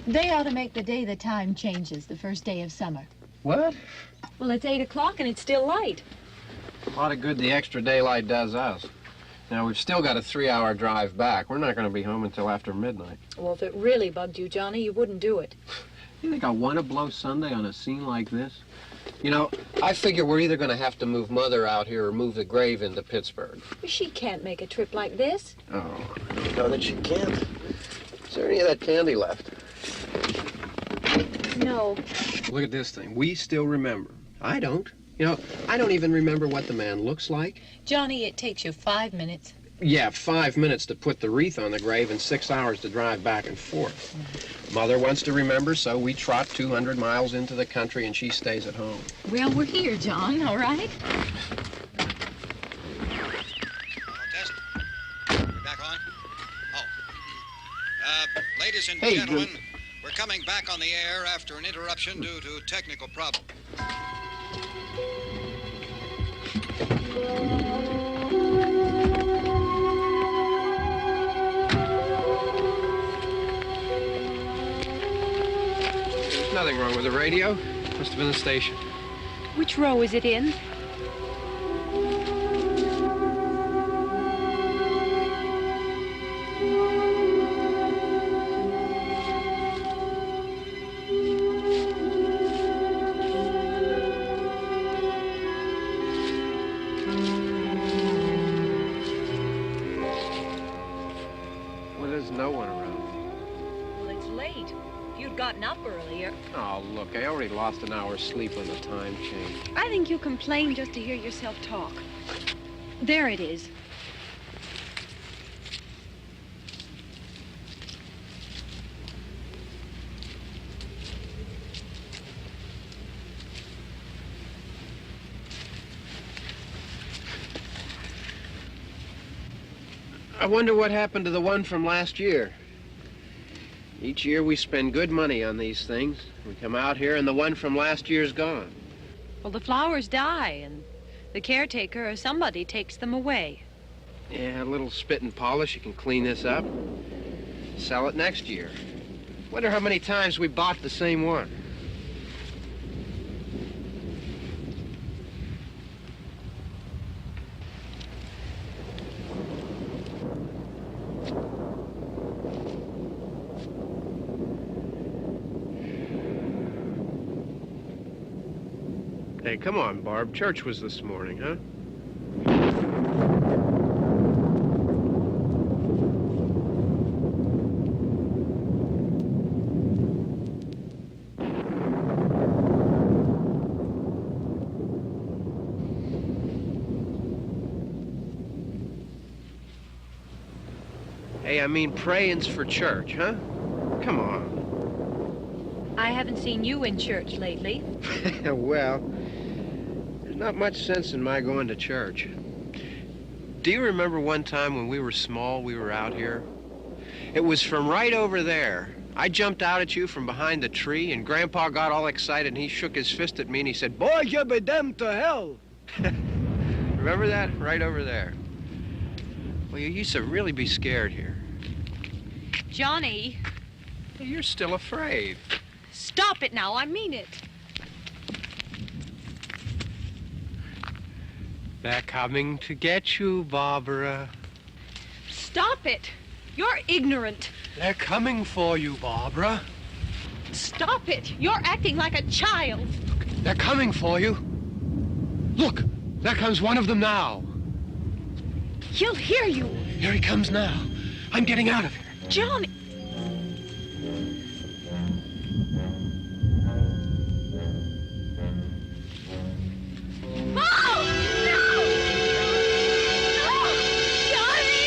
They ought to make the day the time changes, the first day of summer. What? Well, it's 8 o'clock and it's still light. A lot of good the extra daylight does us. Now, we've still got a 3-hour drive back. We're not going to be home until after midnight. Well, if it really bugged you, Johnny, you wouldn't do it. You think I want to blow Sunday on a scene like this? You know, I figure we're either going to have to move Mother out here or move the grave into Pittsburgh. She can't make a trip like this. Oh, I don't know that she can't. Is there any of that candy left? No. Look at this thing. We still remember. I don't. You know, I don't even remember what the man looks like. Johnny, it takes you 5 minutes. Yeah, 5 minutes to put the wreath on the grave and 6 hours to drive back and forth. Mother wants to remember, so we trot 200 miles into the country and she stays at home. Well, we're here, John, all right? Test. We're back on? Oh. Ladies and gentlemen, we're coming back on the air after an interruption due to technical problem. There's nothing wrong with the radio. Must have been the station. Which row is it in? Up earlier. Oh, look, I already lost an hour's sleep on the time change. I think you complain just to hear yourself talk. There it is. I wonder what happened to the one from last year. Each year we spend good money on these things. We come out here and the one from last year's gone. Well, the flowers die and the caretaker or somebody takes them away. Yeah, a little spit and polish, you can clean this up. Sell it next year. Wonder how many times we bought the same one. Hey, come on, Barb. Church was this morning, huh? Hey, I mean praying's for church, huh? Come on. I haven't seen you in church lately. Well, there's not much sense in my going to church. Do you remember one time when we were small, we were out here? It was from right over there. I jumped out at you from behind the tree, and Grandpa got all excited, and he shook his fist at me, and he said, "Boy, you be damned to hell." Remember that? Right over there. Well, you used to really be scared here. Johnny, You're still afraid. stop it now. I mean it. They're coming to get you, Barbara. Stop it. You're ignorant. They're coming for you, Barbara. Stop it. You're acting like a child. They're coming for you. Look, there comes one of them now. He'll hear you. Here he comes now. I'm getting out of here. Johnny. Oh! No! No! Johnny!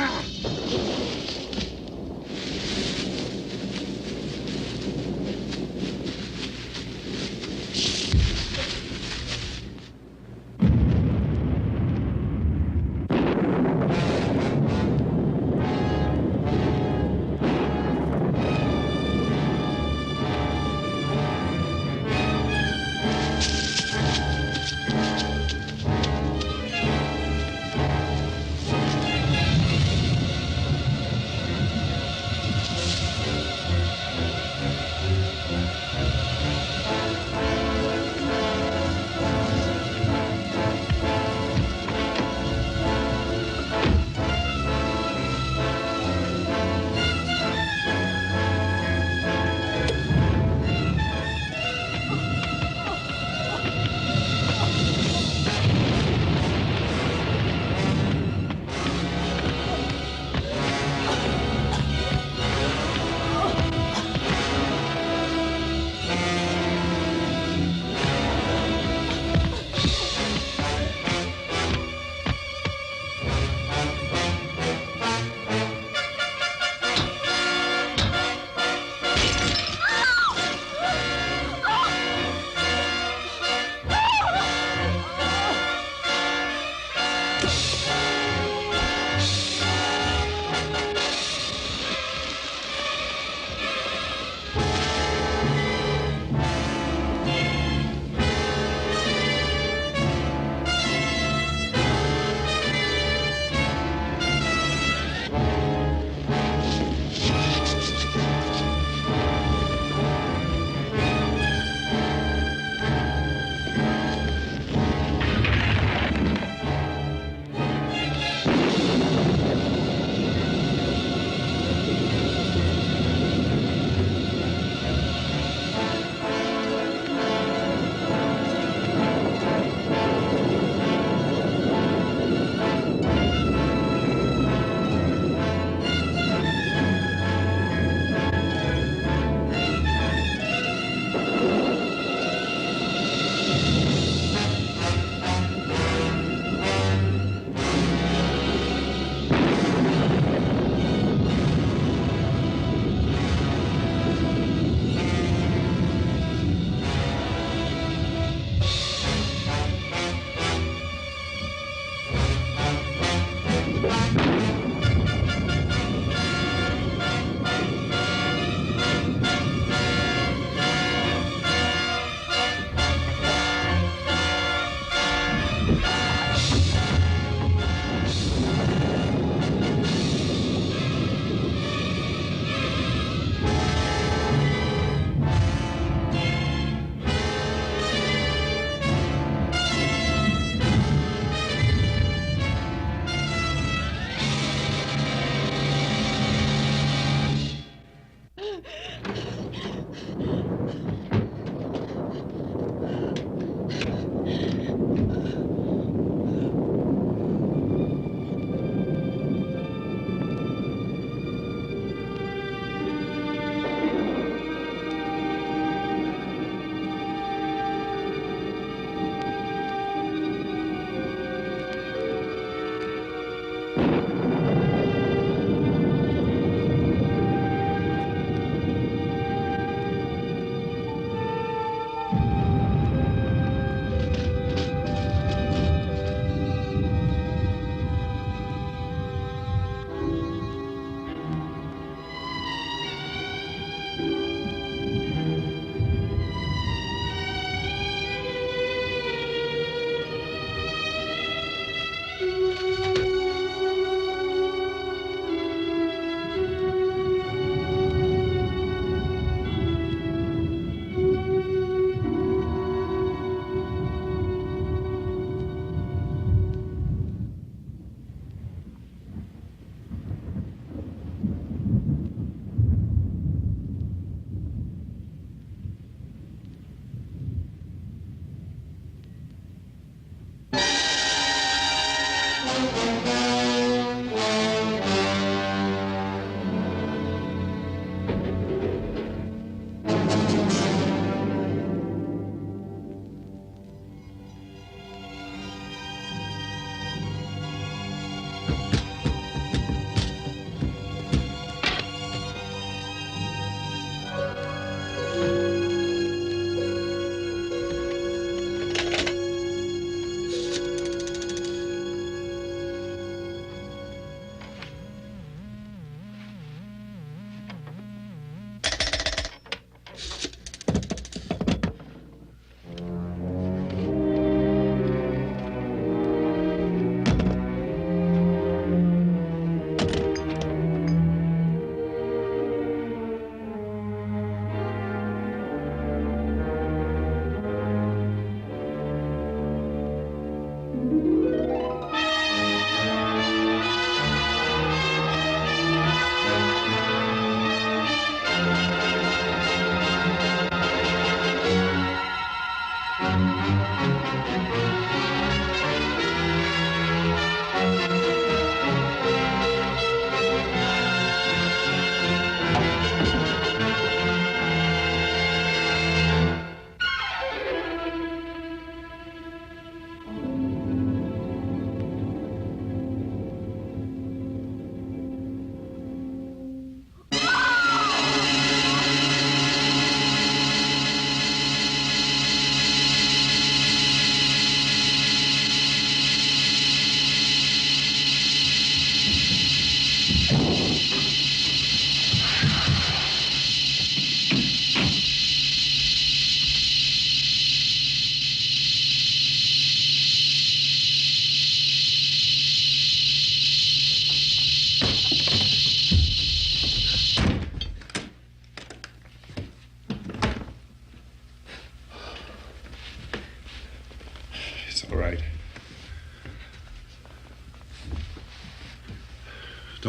Help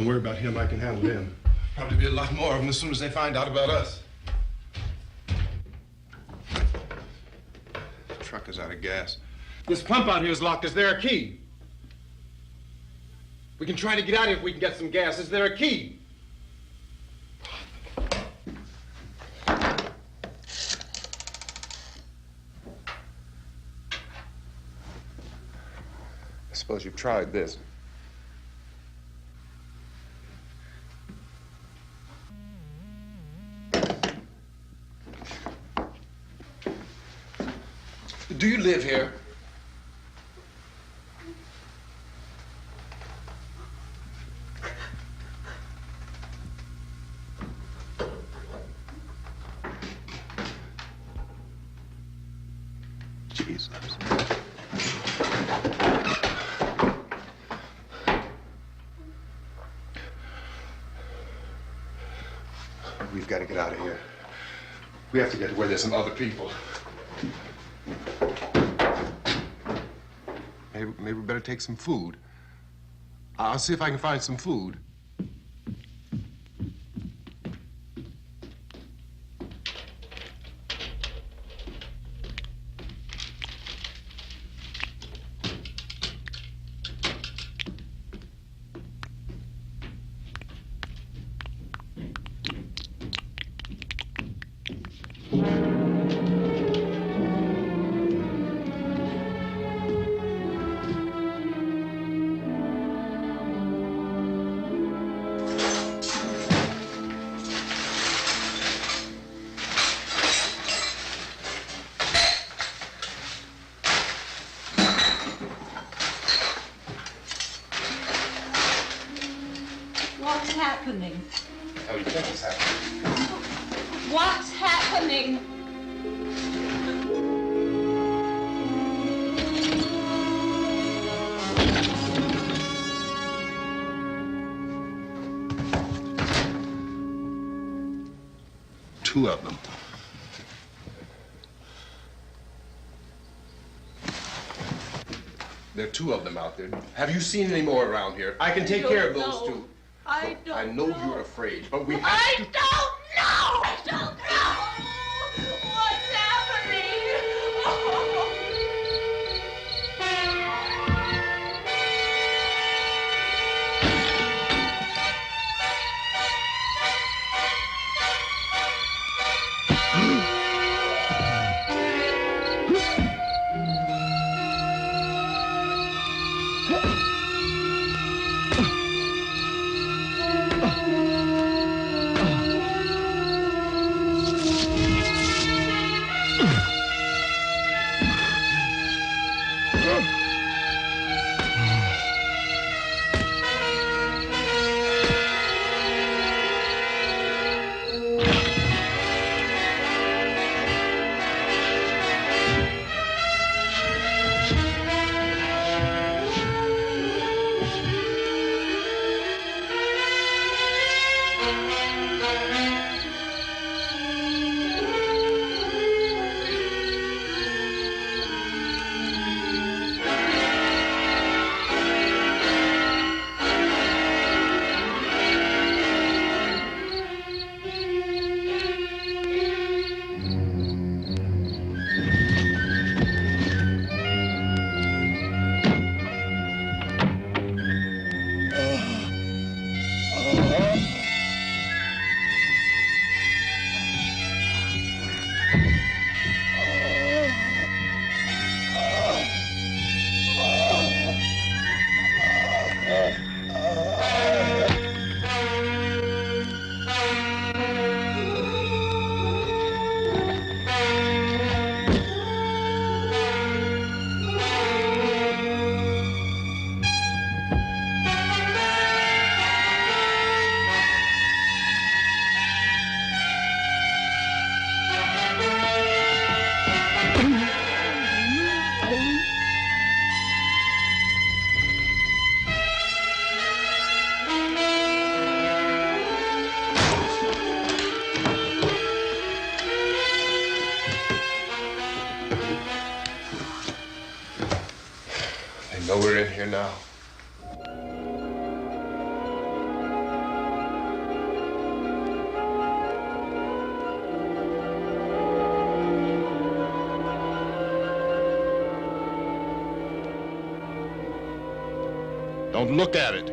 Don't worry about him. I can handle him. Probably be a lot more of them as soon as they find out about us. The truck is out of gas. This pump out here is locked. Is there a key? We can try to get out of here if we can get some gas. Is there a key? I suppose you've tried this. Do you live here? Jesus. We've got to get out of here. We have to get to where there's some other people. Maybe we better take some food. I'll see if I can find some food. What's happening? How do you think it's happening? What's happening? Two of them. There are two of them out there. Have you seen any more around here? I can take care of those two. I don't I know you're afraid, but we have I to... don't know! I don't know! What's happening? They know we're in here now. Don't look at it.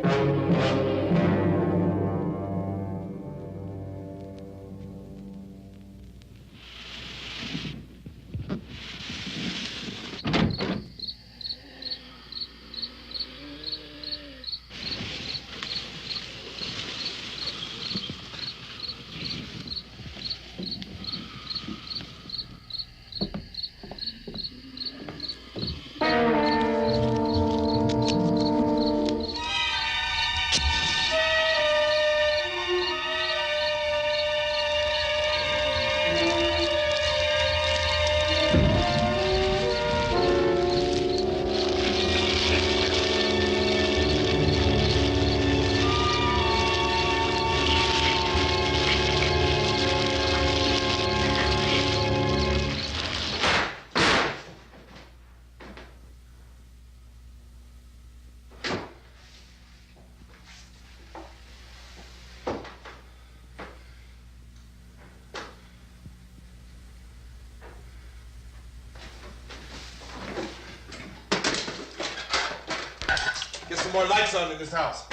Get some more lights on in this house.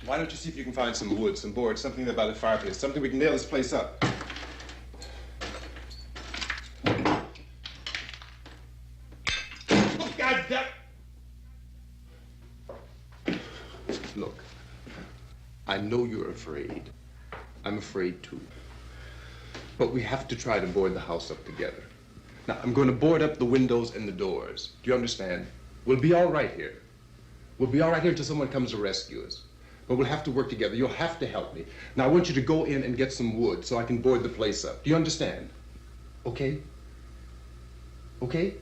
Why don't you see if you can find some wood, some board, something there by the fireplace, something we can nail this place up. Oh, God damn! Look, I know you're afraid. I'm afraid too. But we have to try to board the house up together. Now, I'm going to board up the windows and the doors. Do you understand? We'll be all right here. We'll be all right here until someone comes to rescue us. But we'll have to work together. You'll have to help me. Now, I want you to go in and get some wood so I can board the place up. Do you understand? Okay? Okay?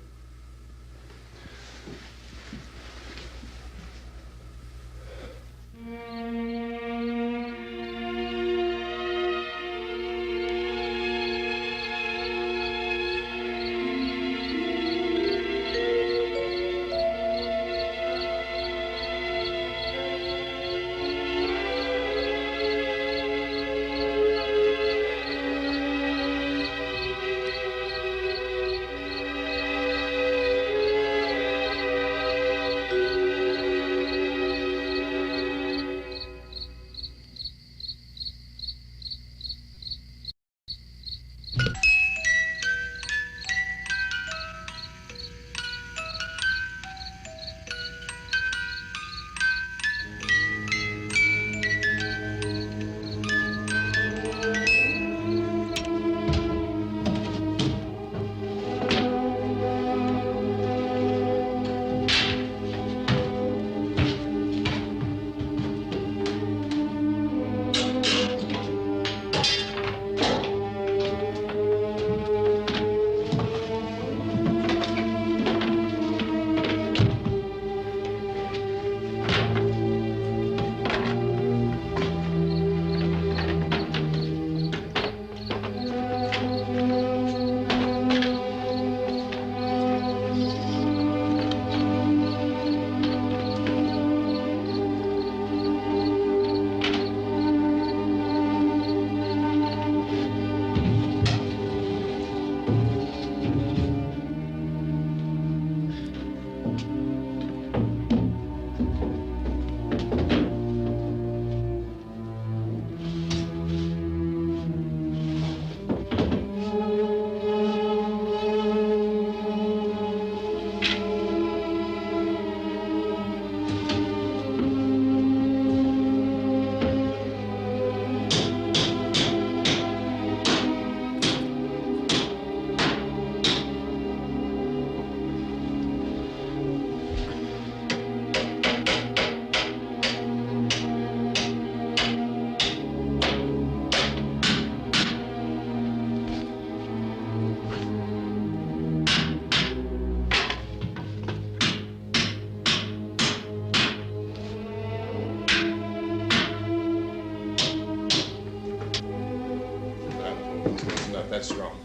That's wrong.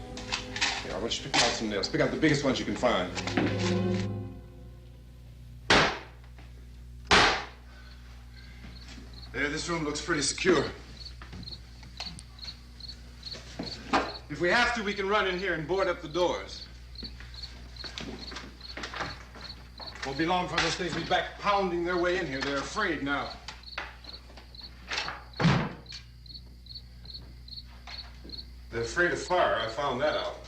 Here, I want you to pick out some nails. Pick out the biggest ones you can find. There, this room looks pretty secure. If we have to, we can run in here and board up the doors. Won't be long for those things to be back pounding their way in here. They're afraid now. They're afraid of fire. I found that out.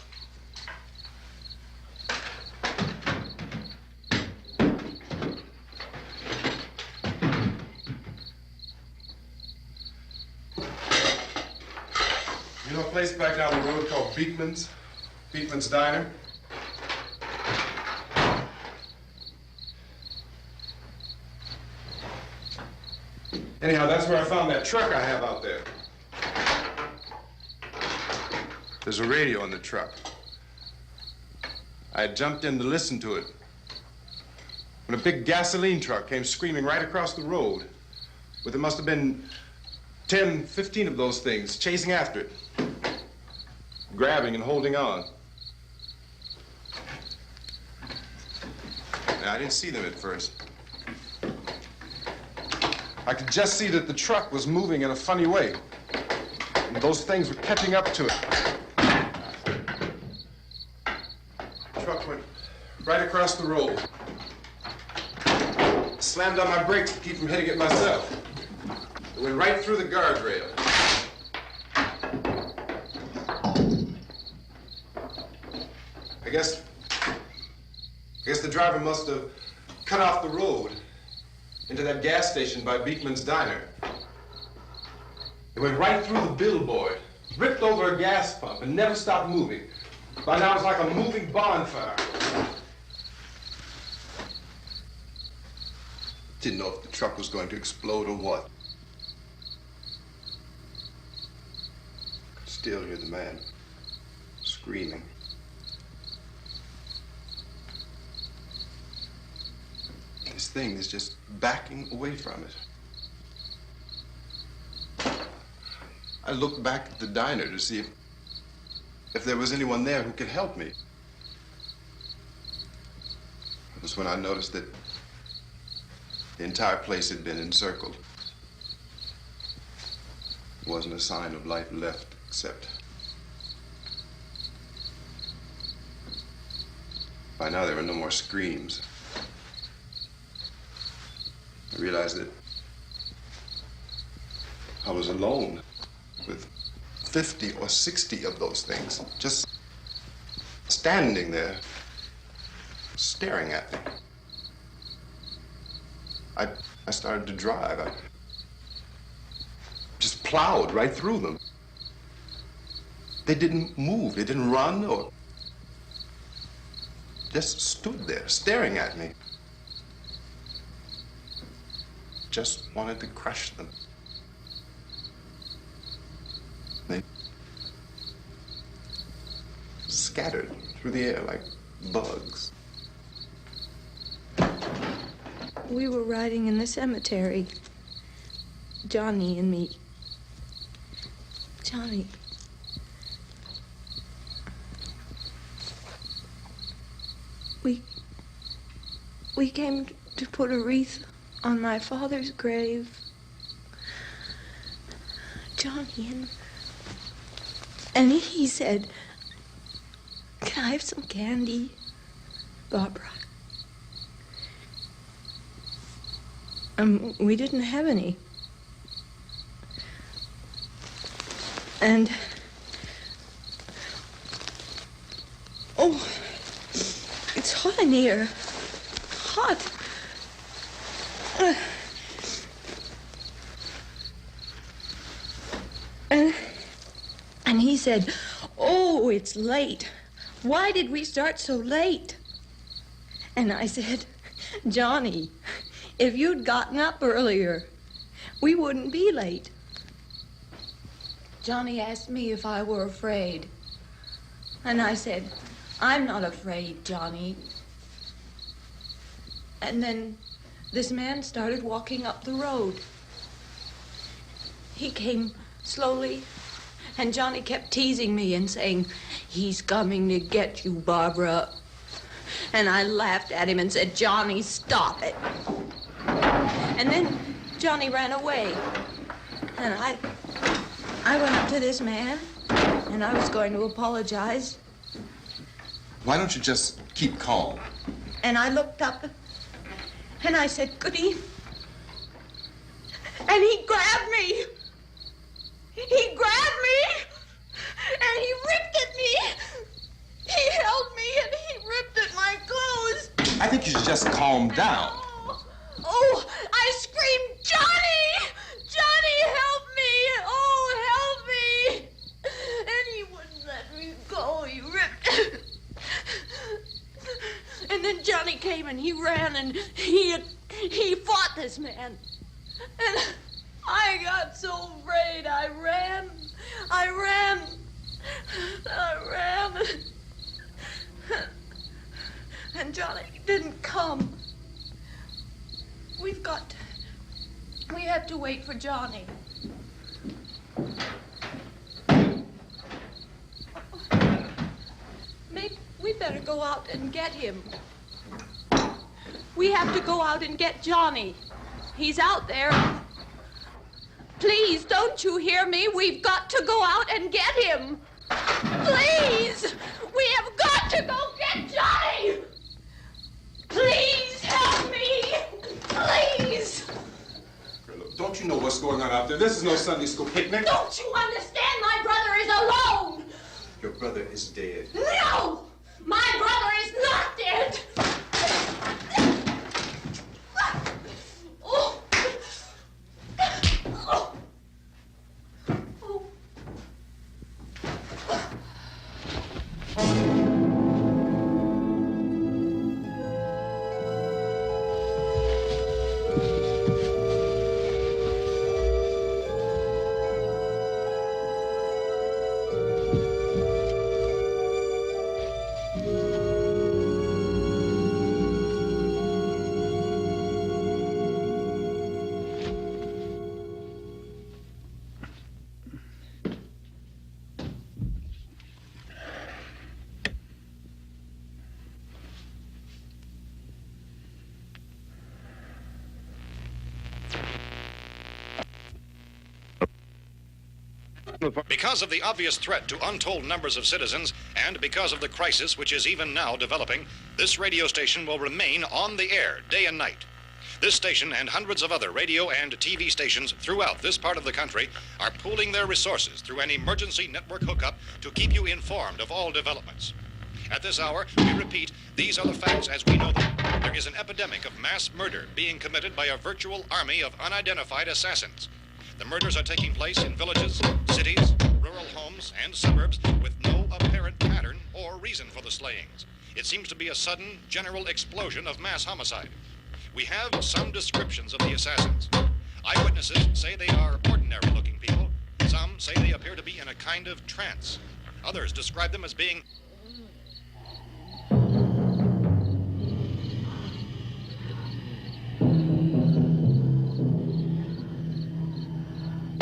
You know a place back down the road called Beekman's? Beekman's Diner? Anyhow, that's where I found that truck I have out there. There's a radio in the truck. I had jumped in to listen to it when a big gasoline truck came screaming right across the road with there must have been 10, 15 of those things chasing after it, grabbing and holding on. Now, I didn't see them at first. I could just see that the truck was moving in a funny way, and those things were catching up to it. The truck went right across the road. Slammed on my brakes to keep from hitting it myself. It went right through the guardrail. I guess the driver must have cut off the road into that gas station by Beekman's Diner. It went right through the billboard, ripped over a gas pump, and never stopped moving. By now, it's like a moving bonfire. Didn't know if the truck was going to explode or what. Still hear the man screaming. This thing is just backing away from it. I looked back at the diner to see if there was anyone there who could help me. It was when I noticed that the entire place had been encircled. There wasn't a sign of life left except by now there were no more screams. I realized that I was alone with 50 or 60 of those things, just standing there, staring at me. I started to drive. I just plowed right through them. They didn't move, they didn't run or just stood there staring at me. Just wanted to crush them. They scattered through the air like bugs. We were riding in the cemetery, Johnny and me. Johnny. We came to put a wreath on my father's grave. Johnny, and he said, "Can I have some candy, Barbara?" We didn't have any. And oh, it's hot in here. Hot. And he said, "Oh, it's late. Why did we start so late?" And I said, "Johnny, if you'd gotten up earlier, we wouldn't be late." Johnny asked me if I were afraid. And I said, "I'm not afraid, Johnny." And then this man started walking up the road. He came slowly And Johnny kept teasing me and saying, "He's coming to get you, Barbara." And I laughed at him and said, "Johnny, stop it." And then Johnny ran away. And I went up to this man, and I was going to apologize. Why don't you just keep calm? And I looked up, and I said, "Good evening." And he grabbed me. He grabbed me, and he ripped at me. He held me, and he ripped at my clothes. I think you should just calm down. Oh, I screamed, "Johnny! Johnny, help me! Oh, help me!" And he wouldn't let me go. He ripped. And then Johnny came and he ran and he fought this man. And I got so afraid. I ran. And Johnny didn't come. We have to wait for Johnny. We better go out and get him. We have to go out and get Johnny. He's out there. Please, don't you hear me? We've got to go out and get him. Please! We have got to go get Johnny! Please help me! Please! Look, don't you know what's going on out there? This is no Sunday school picnic. Don't you understand? My brother is alone! Your brother is dead. No! My brother is not dead! Oh. Oh. Oh. Because of the obvious threat to untold numbers of citizens, and because of the crisis which is even now developing, this radio station will remain on the air day and night. This station and hundreds of other radio and TV stations throughout this part of the country are pooling their resources through an emergency network hookup to keep you informed of all developments. At this hour, we repeat, these are the facts as we know them. There is an epidemic of mass murder being committed by a virtual army of unidentified assassins. The murders are taking place in villages, cities, rural homes, and suburbs with no apparent pattern or reason for the slayings. It seems to be a sudden, general explosion of mass homicide. We have some descriptions of the assassins. Eyewitnesses say they are ordinary-looking people. Some say they appear to be in a kind of trance. Others describe them as being...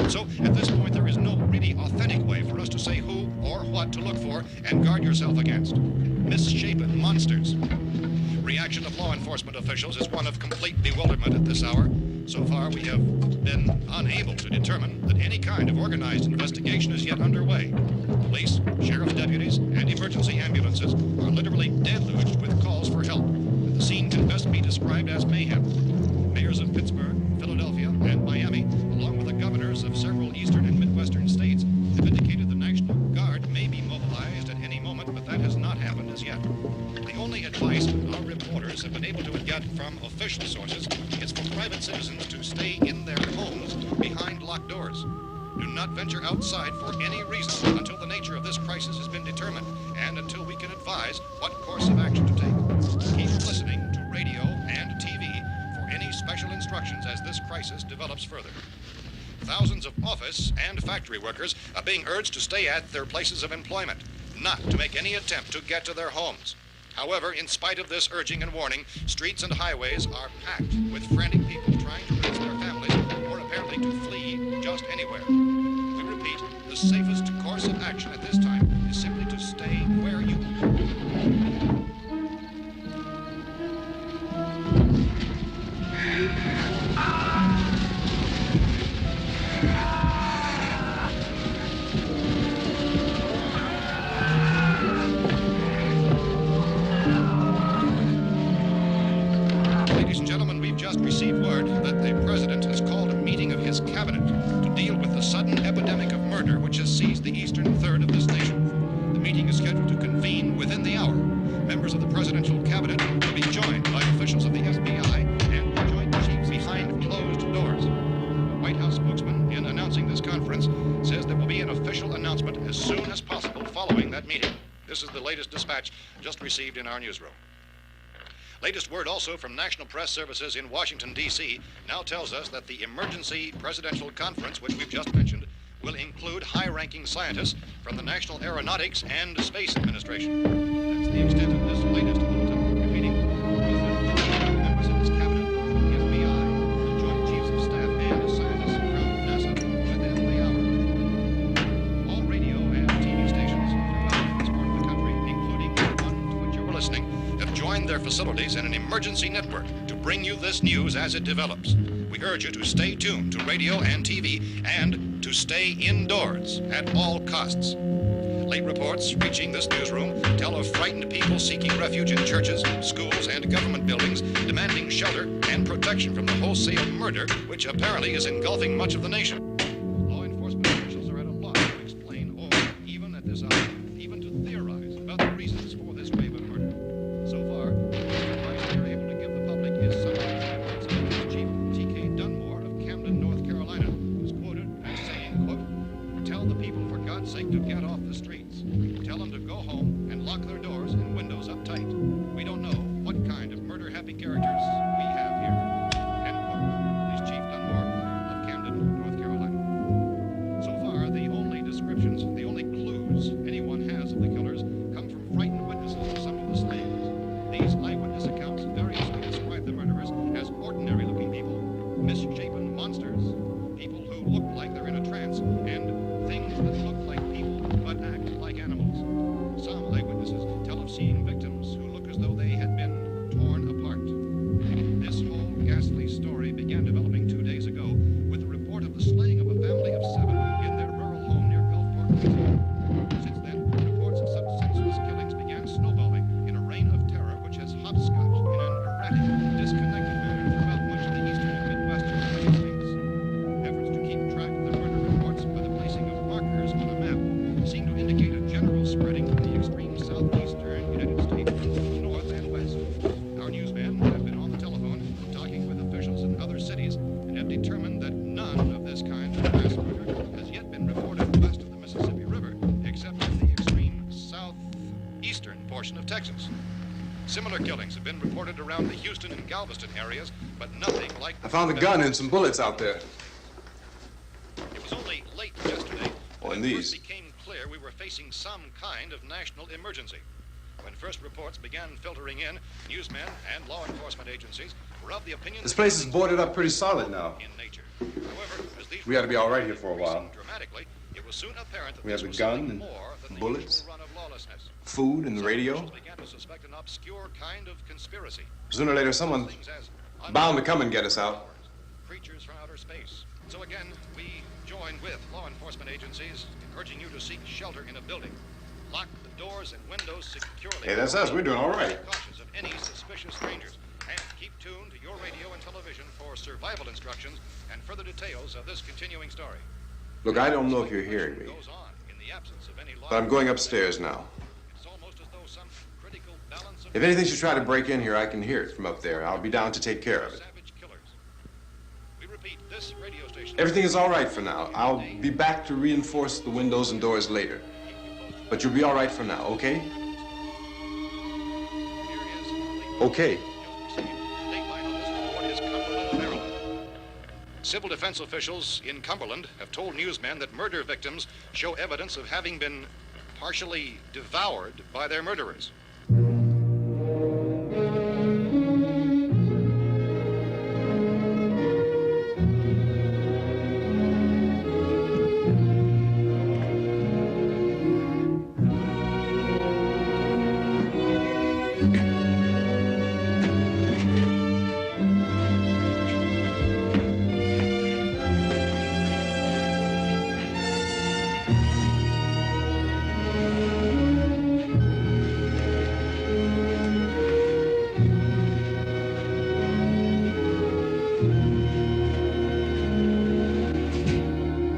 So, at this point, there is no really authentic way for us to say who or what to look for and guard yourself against. Misshapen monsters. Reaction of law enforcement officials is one of complete bewilderment at this hour. So far, we have been unable to determine that any kind of organized investigation is yet underway. Police, sheriff's deputies, and emergency ambulances are literally deluged with calls for help. The scene can best be described as mayhem. Mayors of Pittsburgh, Philadelphia, and Miami, along with the governors of several eastern and midwestern states, have indicated the National Guard may be mobilized at any moment, but that has not happened as yet. The only advice our reporters have been able to get from official sources is for private citizens to stay in their homes behind locked doors. Do not venture outside for any reason until the nature of this crisis has been determined and until we can advise what course of action to take. Keep listening to radio and TV for any special instructions as this crisis develops further. Thousands of office and factory workers are being urged to stay at their places of employment, not to make any attempt to get to their homes. However, in spite of this urging and warning, streets and highways are packed with frantic people trying to reach their families or apparently to flee just anywhere. We repeat, the safest course received word that the president has called a meeting of his cabinet to deal with the sudden epidemic of murder which has seized the eastern third of this nation. The meeting is scheduled to convene within the hour. Members of the presidential cabinet will be joined by officials of the FBI and the Joint Chiefs behind closed doors. The White House spokesman, in announcing this conference, says there will be an official announcement as soon as possible following that meeting. This is the latest dispatch just received in our newsroom. Latest word also from National Press Services in Washington, D.C. now tells us that the emergency presidential conference, which we've just mentioned, will include high-ranking scientists from the National Aeronautics and Space Administration. That's the extent of this latest bulletin. Repeating, members of his cabinet, the FBI, the Joint Chiefs of Staff, and scientists from NASA within the hour. All radio and TV stations throughout this part of the country, including the one to which you're listening, have joined their facilities in an emergency network to bring you this news as it develops. We urge you to stay tuned to radio and TV and to stay indoors at all costs. Late reports reaching this newsroom tell of frightened people seeking refuge in churches, schools, and government buildings, demanding shelter and protection from the wholesale murder which apparently is engulfing much of the nation. Law enforcement officials are at a loss to explain or, even at this hour, even to theorize about the reasons for this wave of murder. So far, the advice we're able to give the public is some Chief T.K. Dunmore of Camden, North Carolina, who's quoted as saying, quote, "Tell the people for God's sake to get off the streets. Tell them to go home and lock their doors and windows up tight. We don't know what kind of murder-happy characters we have here." End quote. This Chief Dunmore of Camden, North Carolina. So far, the only descriptions, the only clues anyone has of the killers come from frightened witnesses of some of the slayings. These eyewitness accounts variously describe the murderers as ordinary-looking people, misshapen monsters, people who look like they're in a trance, and things that look like people but act like animals. Some eyewitnesses tell of seeing victims who look as though they had been torn apart. This whole ghastly story began developing 2 days ago with the report of the slaying of a family of 7 in their rural home near Gulfport, Louisiana. Since then, reports of such senseless killings began snowballing in a reign of terror which has hopscotched in an erratic, disconnected manner throughout much of the eastern and midwestern United States. Efforts to keep track of the murder reports by the placing of markers on a map seem to indicate a general spreading from the extreme southeastern United States to the north and west. Our newsmen have been on the telephone talking with officials in other cities and have determined that none of this kind of mass murder has yet been reported west of the Mississippi River, except in the extreme southeastern portion of Texas. Similar killings have been reported around the Houston and Galveston areas, but nothing like... I found a gun and some bullets out there. It was only late yesterday Oh, that and it these. first became clear we were facing some kind of national emergency. When first reports began filtering in, newsmen and law enforcement agencies were of the opinion This that place is things boarded were up pretty solid now. in nature. However, as these We ought to be all right here reports for a while. increased dramatically, it was soon apparent that We this have the was gun something and more than the bullets, usual run of lawlessness. Food and the Some radio. officials began to suspect an obscure kind of conspiracy. Sooner or later, someone's Things as bound to come and get us out. creatures from outer space. So again, we join with law enforcement agencies in urging you to seek shelter in a building. Lock the doors and windows securely. Hey, that's us. We're doing all right. Cautious of any suspicious strangers. And keep tuned to your radio and television for survival instructions and further details of this continuing story. Look, I don't know if you're hearing me, Goes on in the absence of any law. but I'm going upstairs now. It's almost as though some critical balance of If anything should try to break in here, I can hear it from up there. I'll be down to take care of it. savage killers. We repeat, this radio station. Everything is all right for now. I'll be back to reinforce the windows and doors later. But you'll be all right for now, okay? Okay. Dateline on this report is Cumberland, Maryland. Civil defense officials in Cumberland have told newsmen that murder victims show evidence of having been partially devoured by their murderers.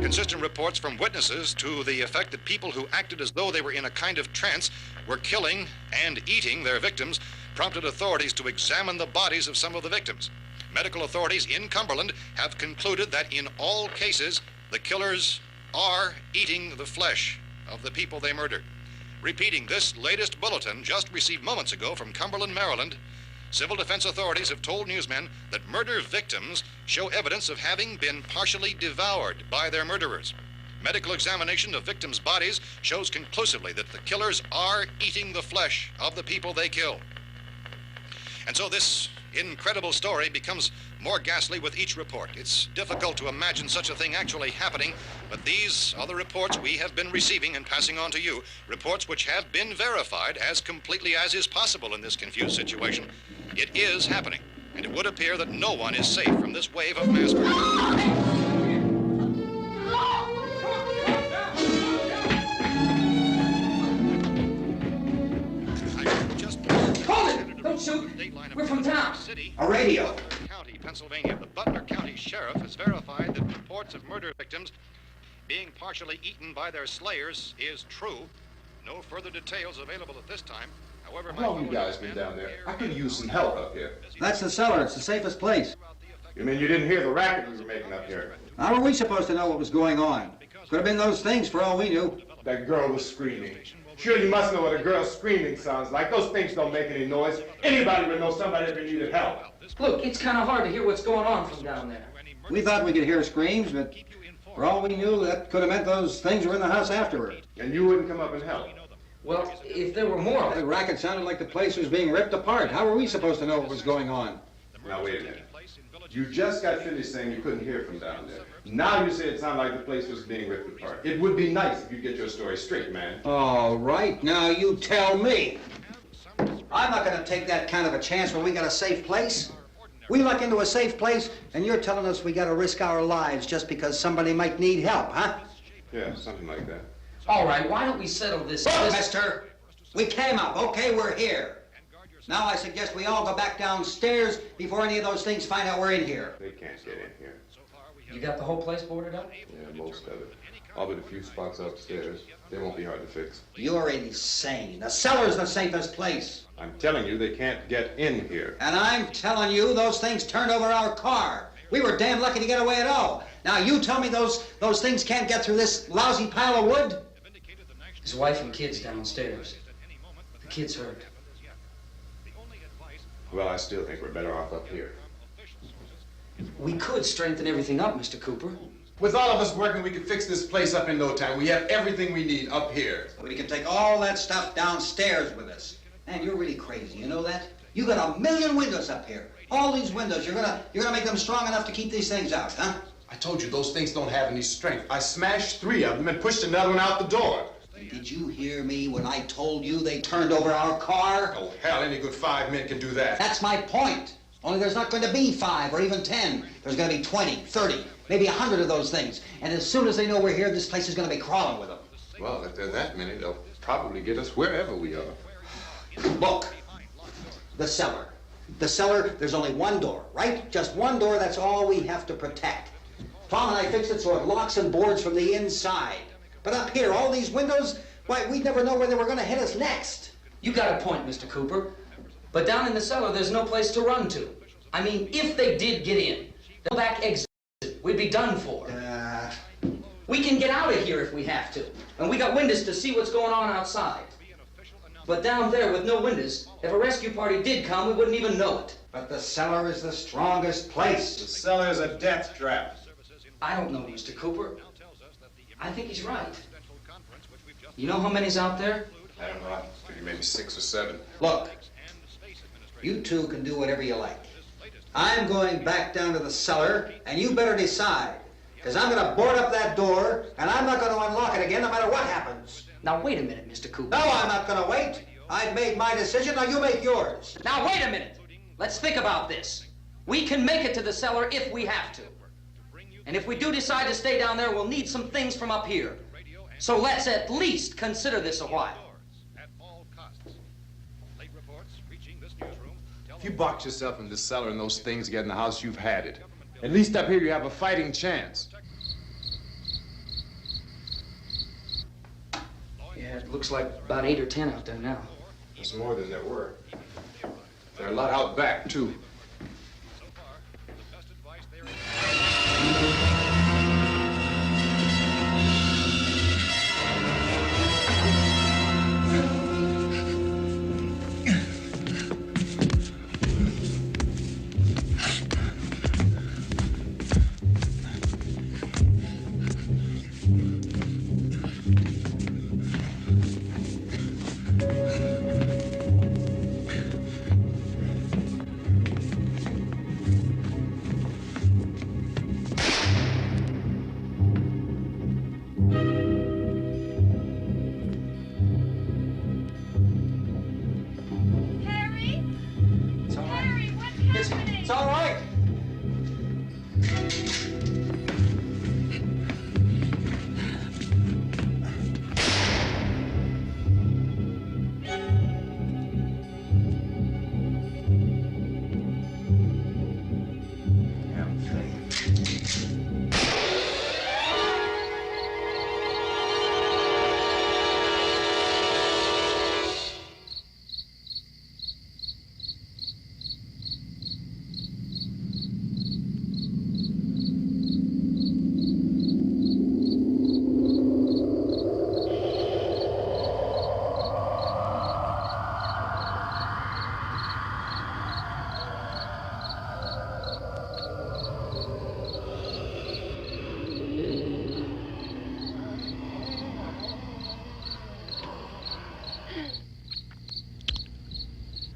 Consistent reports from witnesses to the effect that people who acted as though they were in a kind of trance were killing and eating their victims prompted authorities to examine the bodies of some of the victims. Medical authorities in Cumberland have concluded that in all cases, the killers are eating the flesh of the people they murdered. Repeating this latest bulletin just received moments ago from Cumberland, Maryland, civil defense authorities have told newsmen that murder victims show evidence of having been partially devoured by their murderers. Medical examination of victims' bodies shows conclusively that the killers are eating the flesh of the people they kill. And so this incredible story becomes more ghastly with each report. It's difficult to imagine such a thing actually happening, but these are the reports we have been receiving and passing on to you, reports which have been verified as completely as is possible in this confused situation. It is happening, and it would appear that no one is safe from this wave of mass murder. Don't shoot. We're from town. A radio. County, Pennsylvania. The Butler County Sheriff has verified that reports of murder victims being partially eaten by their slayers is true. No further details available at this time. However, How long you guys been down there? I could use some help up here. That's the cellar. It's the safest place. You mean you didn't hear the racket we were making up here? How were we supposed to know what was going on? Could have been those things for all we knew. That girl was screaming. Sure, you must know what a girl screaming sounds like. Those things don't make any noise. Anybody would know somebody ever needed help. Look, it's kind of hard to hear what's going on from down there. We thought we could hear screams, but for all we knew, that could have meant those things were in the house afterward. And you wouldn't come up and help? Well, if there were more... The racket sounded like the place was being ripped apart. How were we supposed to know what was going on? Now, wait a minute. You just got finished saying you couldn't hear from down there. Now you say it sounded like the place was being ripped apart. It would be nice if you get your story straight, man. All right, now you tell me. I'm not going to take that kind of a chance when we got a safe place. We luck into a safe place, and you're telling us we got to risk our lives just because somebody might need help, huh? Yeah, something like that. All right, why don't we settle this... Look, mister, we came up. Okay, we're here. Now I suggest we all go back downstairs before any of those things find out we're in here. They can't get in here. You got the whole place boarded up? Yeah, most of it. All but a few spots upstairs. They won't be hard to fix. You're insane. The cellar's the safest place. I'm telling you, they can't get in here. And I'm telling you, those things turned over our car. We were damn lucky to get away at all. Now you tell me those things can't get through this lousy pile of wood? His wife and kids downstairs. The kid's hurt. Well, I still think we're better off up here. We could strengthen everything up, Mr. Cooper. With all of us working, we could fix this place up in no time. We have everything we need up here. We can take all that stuff downstairs with us. Man, you're really crazy, you know that? You got 1,000,000 windows up here. All these windows, you're gonna make them strong enough to keep these things out, huh? I told you, those things don't have any strength. I smashed 3 of them and pushed another one out the door. Did you hear me when I told you they turned over our car? Oh, hell, any good 5 men can do that. That's my point. Only there's not going to be 5 or even 10. There's going to be 20, 30, maybe 100 of those things. And as soon as they know we're here, this place is going to be crawling with them. Well, if there are that many, they'll probably get us wherever we are. Look, the cellar. The cellar, there's only one door, right? Just one door, that's all we have to protect. Tom and I fixed it so it locks and boards from the inside. But up here, all these windows, why, we'd never know where they were going to hit us next. You got a point, Mr. Cooper. But down in the cellar, there's no place to run to. I mean, if they did get in, the back exit, we'd be done for. We can get out of here if we have to. And we got windows to see what's going on outside. But down there with no windows, if a rescue party did come, we wouldn't even know it. But the cellar is the strongest place. The cellar is a death trap. I don't know, Mr. Cooper. I think he's right. You know how many's out there? I don't know. I figure maybe 6 or 7. Look, you two can do whatever you like. I'm going back down to the cellar, and you better decide. Because I'm going to board up that door, and I'm not going to unlock it again no matter what happens. Now, wait a minute, Mr. Cooper. No, I'm not going to wait. I've made my decision, now you make yours. Now, wait a minute. Let's think about this. We can make it to the cellar if we have to. And if we do decide to stay down there, we'll need some things from up here. So let's at least consider this a while. If you box yourself in this cellar and those things get in the house, you've had it. At least up here you have a fighting chance. Yeah, it looks like about 8 or 10 out there now. There's more than there were. There are a lot out back, too. It's all right.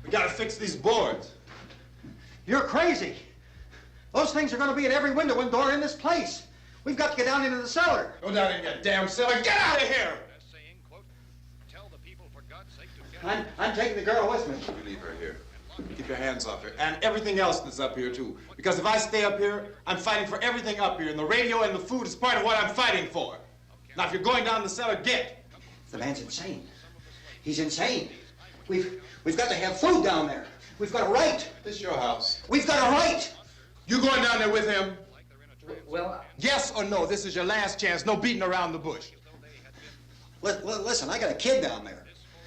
We gotta fix these boards. You're crazy. Those things are going to be at every window and door in this place. We've got to get down into the cellar. Go down in your damn cellar. Get out of here! I'm taking the girl with me. You leave her here. Keep your hands off her. And everything else that's up here, too. Because if I stay up here, I'm fighting for everything up here. And the radio and the food is part of what I'm fighting for. Now, if you're going down the cellar, get. The man's insane. He's insane. We've got to have food down there. We've got a right. This is your house. We've got a right. You going down there with him? Well, Yes or no? This is your last chance. No beating around the bush. Listen, I got a kid down there.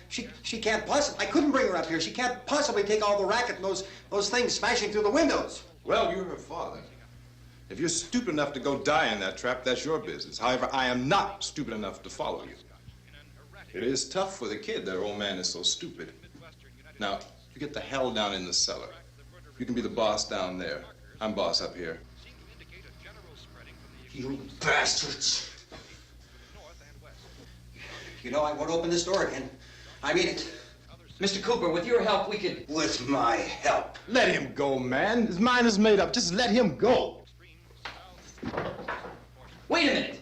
She can't possibly. I couldn't bring her up here. She can't possibly take all the racket and those things smashing through the windows. Well, you're her father. If you're stupid enough to go die in that trap, that's your business. However, I am not stupid enough to follow you. It is tough for the kid that her old man is so stupid. Now, you get the hell down in the cellar. You can be the boss down there. I'm boss up here. You bastards. You know, I won't open this door again. I mean it. Mr. Cooper, with your help, we could... With my help. Let him go, man. His mind is made up. Just let him go. Wait a minute.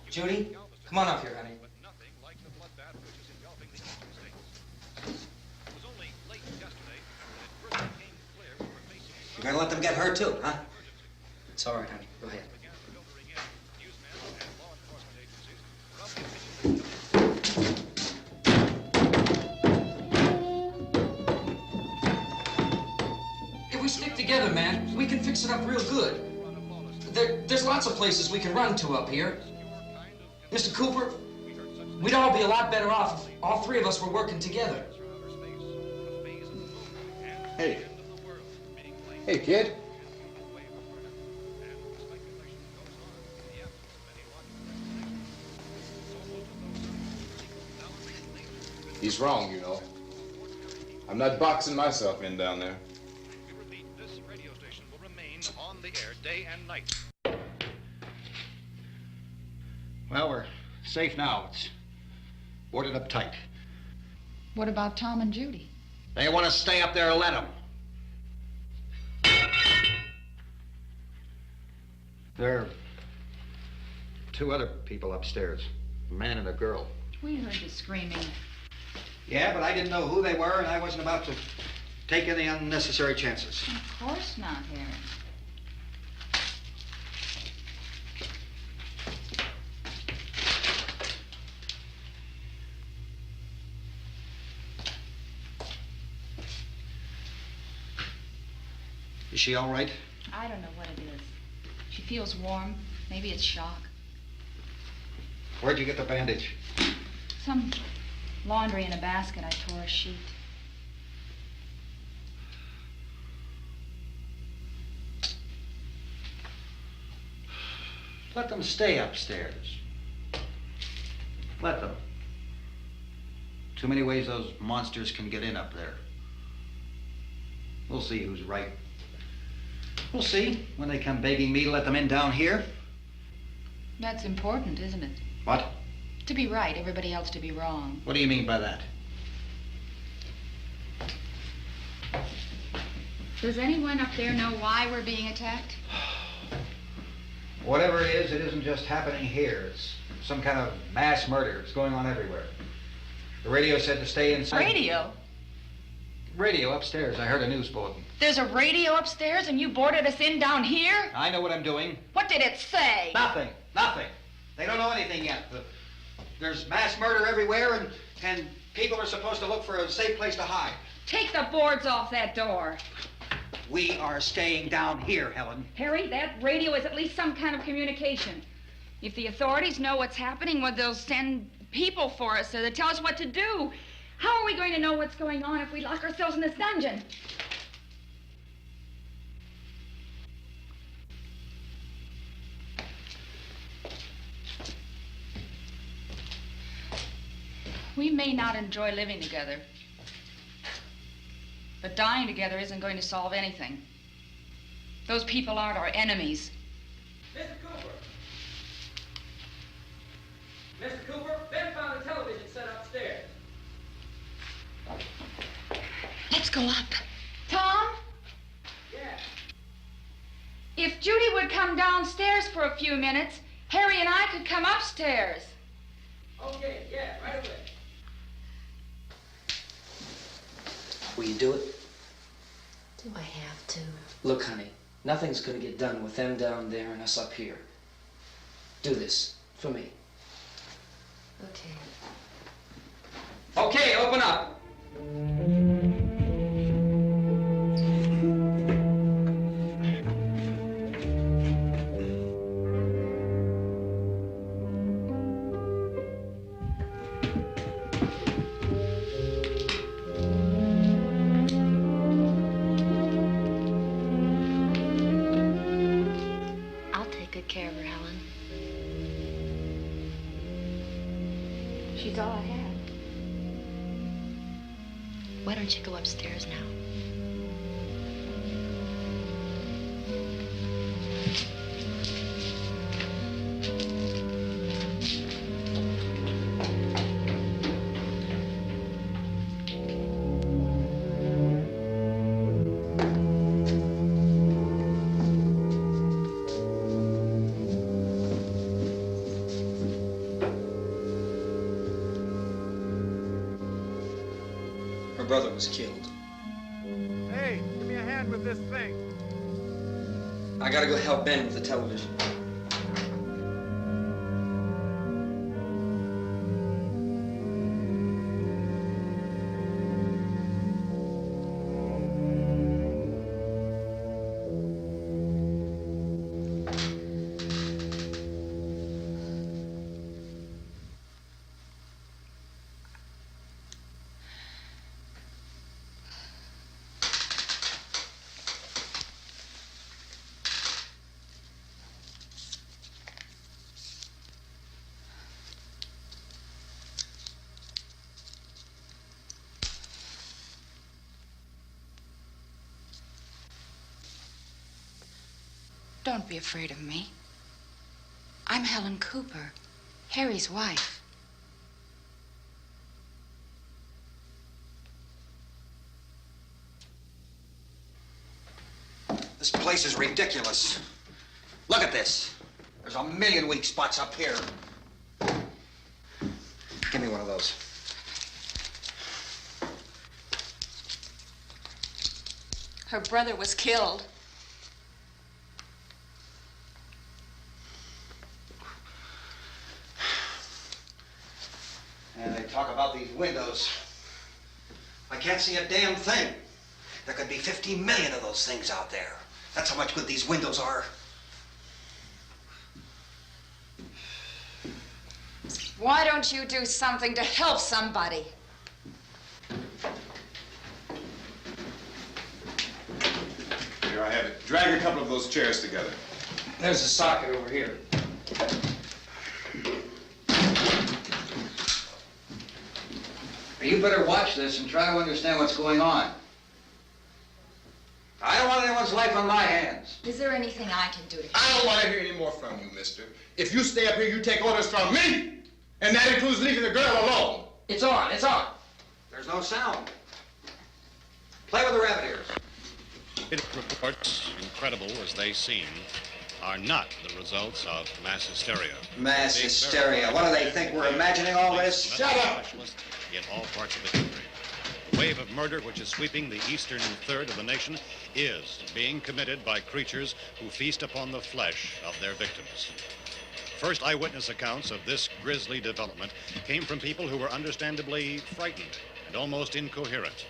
Judy, come on up here, honey. You're gonna let them get hurt too, huh? It's all right, honey. Go ahead. If we stick together, man, we can fix it up real good. There's lots of places we can run to up here. Mr. Cooper, we'd all be a lot better off if all three of us were working together. Hey. Hey, kid. He's wrong, you know. I'm not boxing myself in down there. This radio station will remain on the air day and night. Well, we're safe now. It's boarded up tight. What about Tom and Judy? They want to stay up there, let them. There are two other people upstairs, a man and a girl. We heard you screaming. Yeah, but I didn't know who they were, and I wasn't about to take any unnecessary chances. Of course not, Harry. Is she all right? I don't know what it is. She feels warm. Maybe it's shock. Where'd you get the bandage? Some laundry in a basket. I tore a sheet. Let them stay upstairs. Let them. Too many ways those monsters can get in up there. We'll see who's right. We'll see when they come begging me to let them in down here. That's important, isn't it? What? To be right, everybody else to be wrong. What do you mean by that? Does anyone up there know why we're being attacked? Whatever it isn't just happening here. It's some kind of mass murder. It's going on everywhere. The radio said to stay inside. Radio? Radio upstairs. I heard a news bulletin. There's a radio upstairs and you boarded us in down here? I know what I'm doing. What did it say? Nothing. Nothing. They don't know anything yet. There's mass murder everywhere and people are supposed to look for a safe place to hide. Take the boards off that door. We are staying down here, Helen. Harry, that radio is at least some kind of communication. If the authorities know what's happening, well, they'll send people for us so they tell us what to do. How are we going to know what's going on if we lock ourselves in this dungeon? We may not enjoy living together, but dying together isn't going to solve anything. Those people aren't our enemies. Mr. Cooper! Mr. Cooper, Ben found a television set upstairs. Let's go up. Tom? Yeah. If Judy would come downstairs for a few minutes, Harry and I could come upstairs. Okay, yeah, right away. Will you do it? Do I have to? Look, honey, nothing's gonna get done with them down there and us up here. Do this for me. Okay. Okay, open up. I'll take good care of her, Helen. She's all I have. Why don't you go upstairs now? Her brother was killed. Hey, give me a hand with this thing. I gotta go help Ben with the television. Don't be afraid of me. I'm Helen Cooper, Harry's wife. This place is ridiculous. Look at this. There's a million weak spots up here. Give me one of those. Her brother was killed. And they talk about these windows. I can't see a damn thing. There could be 50 million of those things out there. That's how much good these windows are. Why don't you do something to help somebody? Here, I have it. Drag a couple of those chairs together. There's a socket over here. You better watch this and try to understand what's going on. I don't want anyone's life on my hands. Is there anything I can do to help? I don't want to hear any more from you, mister. If you stay up here, you take orders from me. And that includes leaving the girl alone. It's on, it's on. There's no sound. Play with the rabbit ears. Reports, incredible as they seem, are not the results of mass hysteria. Mass hysteria. What do they think? We're imagining all this? Shut up! In all parts of the country. The wave of murder which is sweeping the eastern third of the nation is being committed by creatures who feast upon the flesh of their victims. First eyewitness accounts of this grisly development came from people who were understandably frightened and almost incoherent.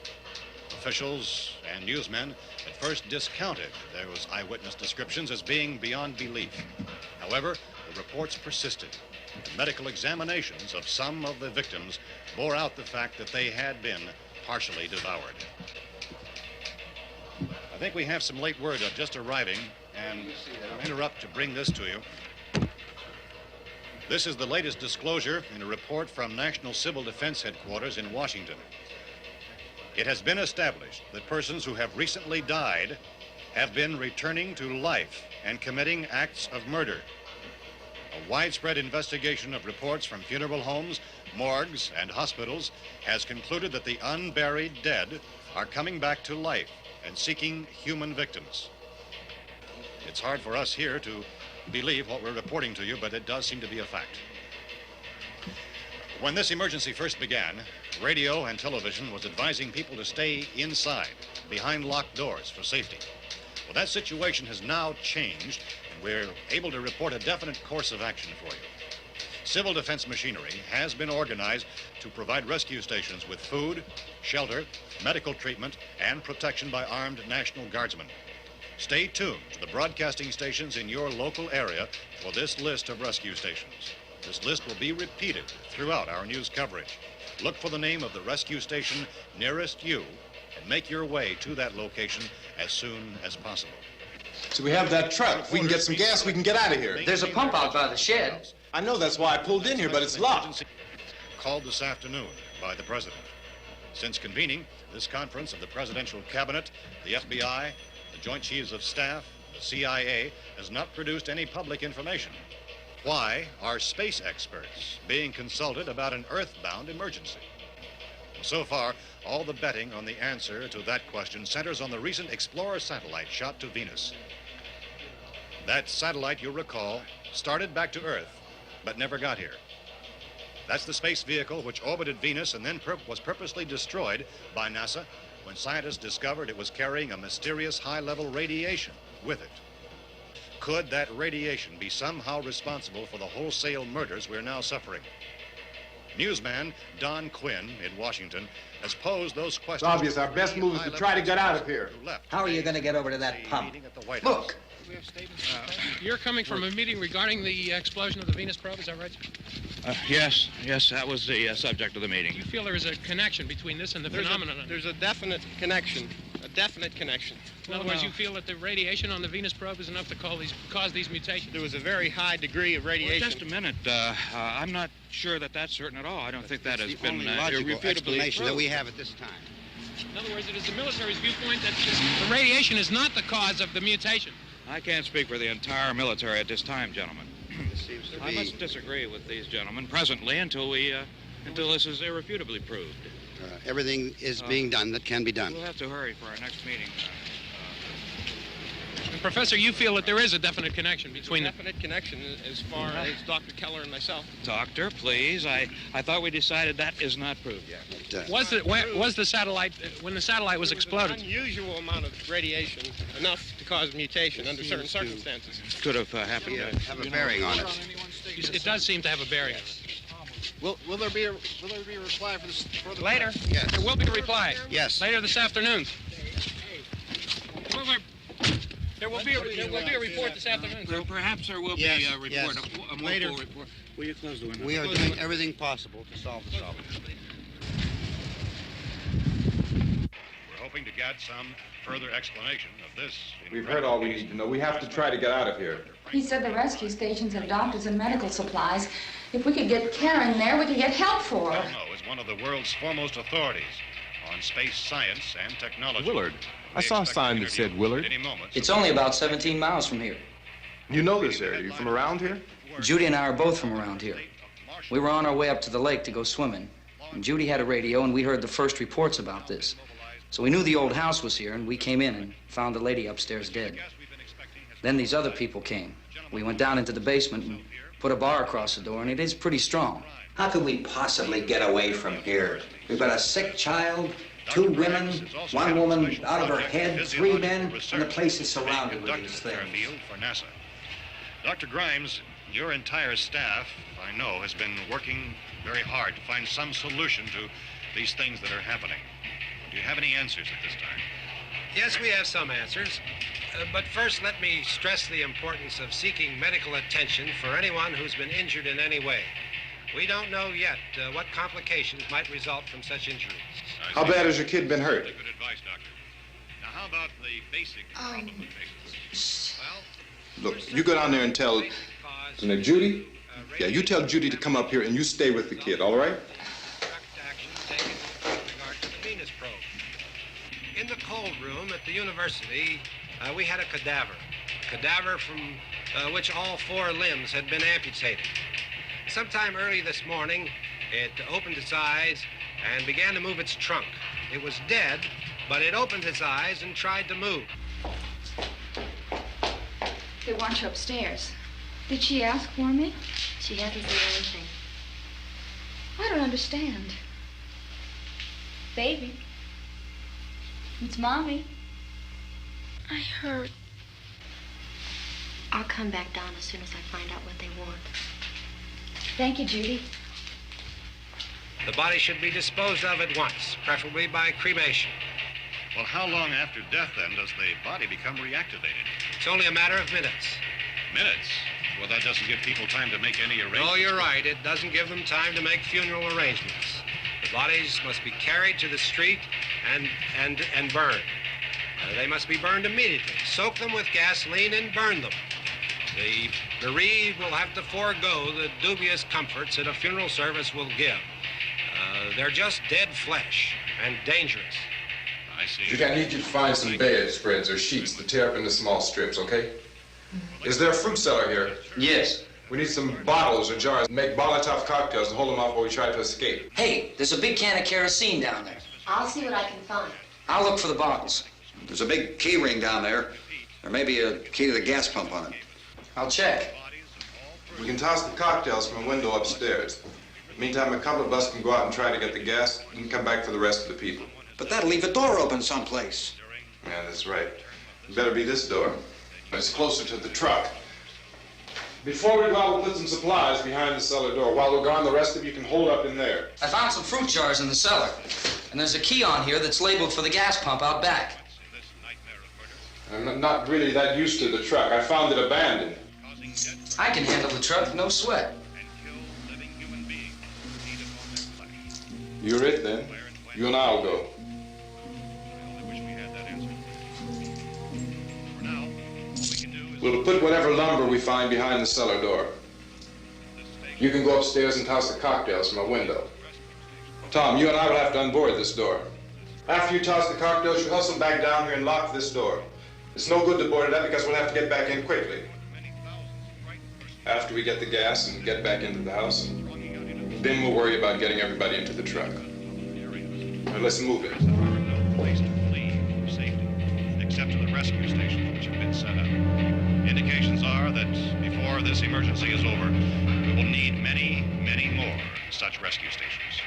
Officials and newsmen at first discounted those eyewitness descriptions as being beyond belief. However, the reports persisted. The medical examinations of some of the victims bore out the fact that they had been partially devoured. I think we have some late word just arriving, and I'll interrupt to bring this to you. This is the latest disclosure in a report from National Civil Defense Headquarters in Washington. It has been established that persons who have recently died have been returning to life and committing acts of murder. A widespread investigation of reports from funeral homes, morgues, and hospitals has concluded that the unburied dead are coming back to life and seeking human victims. It's hard for us here to believe what we're reporting to you, but it does seem to be a fact. When this emergency first began, radio and television was advising people to stay inside, behind locked doors for safety. Well, that situation has now changed, and we're able to report a definite course of action for you. Civil defense machinery has been organized to provide rescue stations with food, shelter, medical treatment, and protection by armed National Guardsmen. Stay tuned to the broadcasting stations in your local area for this list of rescue stations. This list will be repeated throughout our news coverage. Look for the name of the rescue station nearest you and make your way to that location as soon as possible. So we have that truck. If we can get some gas, we can get out of here. There's a pump out by the shed. I know, that's why I pulled in here, but it's locked. Called this afternoon by the President. Since convening this conference of the Presidential Cabinet, the FBI, the Joint Chiefs of Staff, the CIA has not produced any public information. Why are space experts being consulted about an earthbound emergency? So far, all the betting on the answer to that question centers on the recent Explorer satellite shot to Venus. That satellite, you'll recall, started back to Earth, but never got here. That's the space vehicle which orbited Venus and then was purposely destroyed by NASA when scientists discovered it was carrying a mysterious high-level radiation with it. Could that radiation be somehow responsible for the wholesale murders we're now suffering? Newsman Don Quinn in Washington has posed those questions. It's obvious our best move is to try to get out of here. How are you going to get over to that pump? Look! You're coming from a meeting regarding the explosion of the Venus probe, is that right? Yes, that was the subject of the meeting. You feel there is a connection between this and the phenomenon? There's a definite connection. A definite connection. In other words, you feel that the radiation on the Venus probe is enough to cause these mutations? There was a very high degree of radiation. Well, just a minute. I'm not sure that that's certain at all. I don't think that has been the logical irrefutably explanation that proved. we have at this time. In other words, it is the military's viewpoint that the radiation is not the cause of the mutation. I can't speak for the entire military at this time, gentlemen. This seems to I be... must disagree with these gentlemen presently until this is irrefutably proved. everything is being done that can be done. We'll have to hurry for our next meeting. Professor, you feel that there is a definite connection between There's a definite connection as far as Dr. Keller and myself. Doctor, please. I thought we decided that is not proved yet. Was the satellite, when the satellite was exploded? An unusual amount of radiation, enough to cause mutation under certain circumstances. Could have happened. Have a bearing on it. It does seem to have a bearing. Will there be a reply for this further? Later? Yes. There will be a reply. Yes. Later this afternoon. There will be a report this afternoon, sir. Perhaps there will be a report, a more full report. Will you close the window? We are doing everything possible to solve the problem. We're hoping to get some further explanation of this. We've heard all we need to know. We have to try to get out of here. He said the rescue stations have doctors and medical supplies. If we could get Karen there, we could get help for her. Romero is one of the world's foremost authorities on space science and technology. Willard. I saw a sign that said Willard. It's only about 17 miles from here. You know this area. You from around here? Judy and I are both from around here. We were on our way up to the lake to go swimming, and Judy had a radio, and we heard the first reports about this. So we knew the old house was here, and we came in and found the lady upstairs dead. Then these other people came. We went down into the basement and put a bar across the door, and it is pretty strong. How could we possibly get away from here? We've got a sick child, 2 women, 1 woman out of her head, 3 men, and the place is surrounded with these things. For NASA. Dr. Grimes, your entire staff, I know, has been working very hard to find some solution to these things that are happening. Do you have any answers at this time? Yes, we have some answers. But first, let me stress the importance of seeking medical attention for anyone who's been injured in any way. We don't know yet what complications might result from such injuries. How bad has your kid been hurt? Good advice, Doctor. Now, how about the basic problem of patients? Look, you go down there and tell... Judy? Yeah, you tell Judy to come up here and you stay with the kid, all right? In the cold room at the university, we had a cadaver from which all 4 limbs had been amputated. Sometime early this morning, it opened its eyes and began to move its trunk. It was dead, but it opened its eyes and tried to move. They want you upstairs. Did she ask for me? She hasn't said anything. I don't understand. Baby. It's Mommy. I heard. I'll come back down as soon as I find out what they want. Thank you, Judy. The body should be disposed of at once, preferably by cremation. Well, how long after death, then, does the body become reactivated? It's only a matter of minutes. Minutes? Well, that doesn't give people time to make any arrangements. No, you're right. It doesn't give them time to make funeral arrangements. The bodies must be carried to the street and burned. They must be burned immediately. Soak them with gasoline and burn them. The bereaved will have to forego the dubious comforts that a funeral service will give. They're just dead flesh and dangerous. I see. Judy, I need you to find some bedspreads or sheets to tear up into small strips, okay? Is there a fruit cellar here? Yes. We need some bottles or jars to make Molotov cocktails and hold them off while we try to escape. Hey, there's a big can of kerosene down there. I'll see what I can find. I'll look for the bottles. There's a big key ring down there. There may be a key to the gas pump on it. I'll check. We can toss the cocktails from a window upstairs. Meantime, a couple of us can go out and try to get the gas and come back for the rest of the people. But that'll leave a door open someplace. Yeah, that's right. It better be this door. It's closer to the truck. Before we go out, we'll put some supplies behind the cellar door. While we're gone, the rest of you can hold up in there. I found some fruit jars in the cellar. And there's a key on here that's labeled for the gas pump out back. I'm not really that used to the truck. I found it abandoned. I can handle the truck, no sweat. You're it, then. You and I'll go. We'll put whatever lumber we find behind the cellar door. You can go upstairs and toss the cocktails from a window. Tom, you and I will have to unboard this door. After you toss the cocktails, you hustle back down here and lock this door. It's no good to board it up because we'll have to get back in quickly. After we get the gas and get back into the house, then we'll worry about getting everybody into the truck. Now let's move it. No place to flee for safety, except to the rescue stations which have been set up. Indications are that before this emergency is over, we will need many, many more such rescue stations.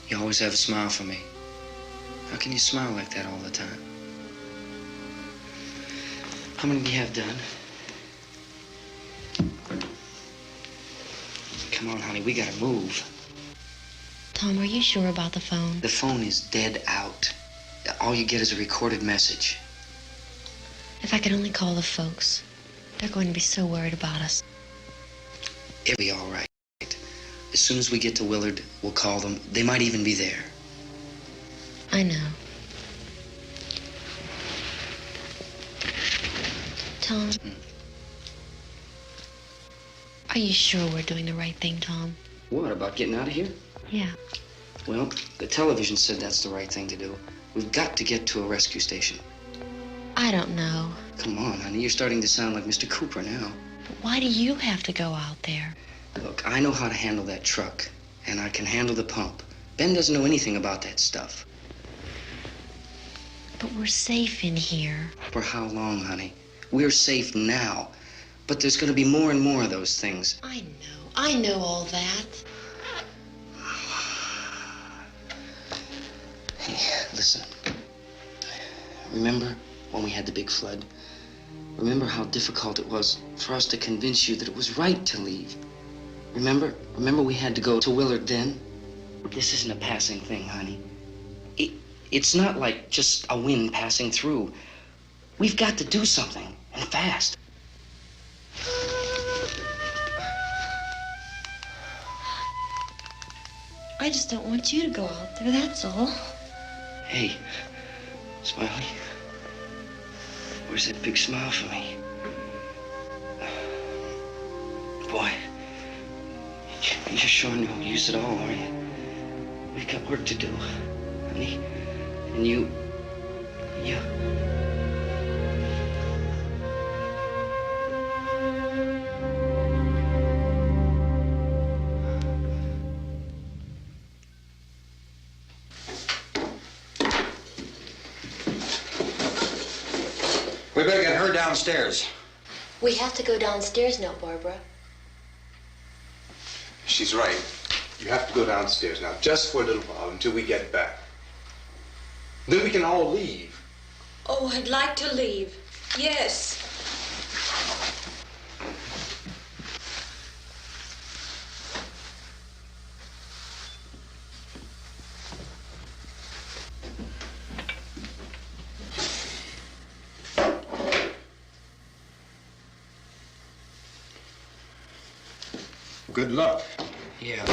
You always have a smile for me. How can you smile like that all the time? How many do you have done? Come on, honey, we gotta move. Tom, are you sure about the phone? The phone is dead out. All you get is a recorded message. If I could only call the folks. They're going to be so worried about us. It'll be all right. As soon as we get to Willard, we'll call them. They might even be there. I know. Tom, are you sure we're doing the right thing, Tom? What, about getting out of here? Yeah. Well, the television said that's the right thing to do. We've got to get to a rescue station. I don't know. Come on, honey, you're starting to sound like Mr. Cooper now. But why do you have to go out there? Look, I know how to handle that truck, and I can handle the pump. Ben doesn't know anything about that stuff. But we're safe in here. For how long, honey? We're safe now, but there's going to be more and more of those things. I know all that. Hey, listen. Remember when we had the big flood? Remember how difficult it was for us to convince you that it was right to leave? Remember we had to go to Willard then? This isn't a passing thing, honey. It's not like just a wind passing through. We've got to do something, and fast. I just don't want you to go out there, that's all. Hey, Smiley. Where's that big smile for me? Boy, you're sure no use at all, are you? We've got work to do, honey. And you... We better get her downstairs. We have to go downstairs now, Barbara. She's right. You have to go downstairs now, just for a little while, until we get back. Then we can all leave. Oh, I'd like to leave. Yes. Good luck. Yeah.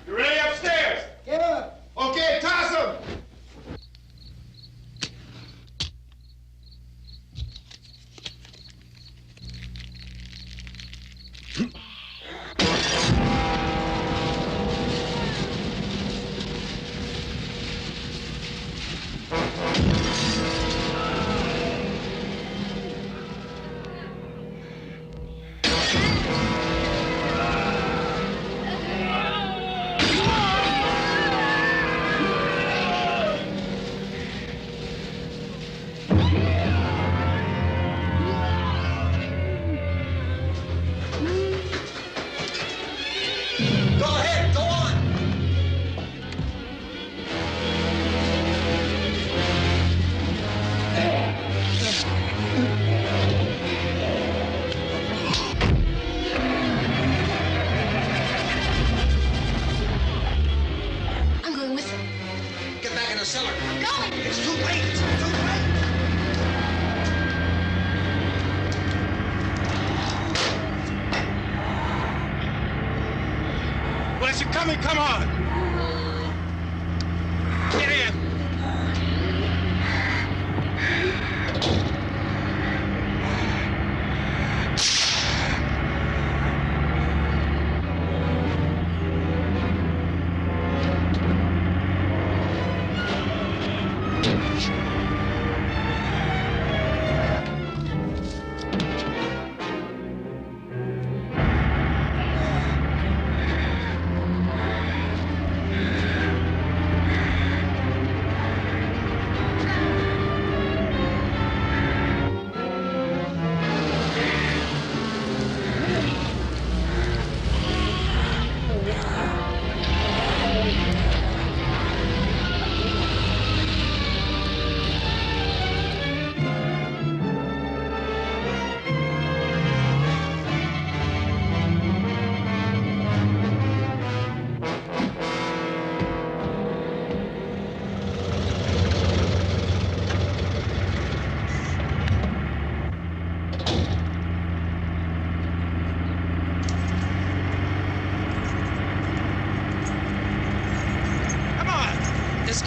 You ready upstairs? Yeah. Okay, toss him. Come on! Get in!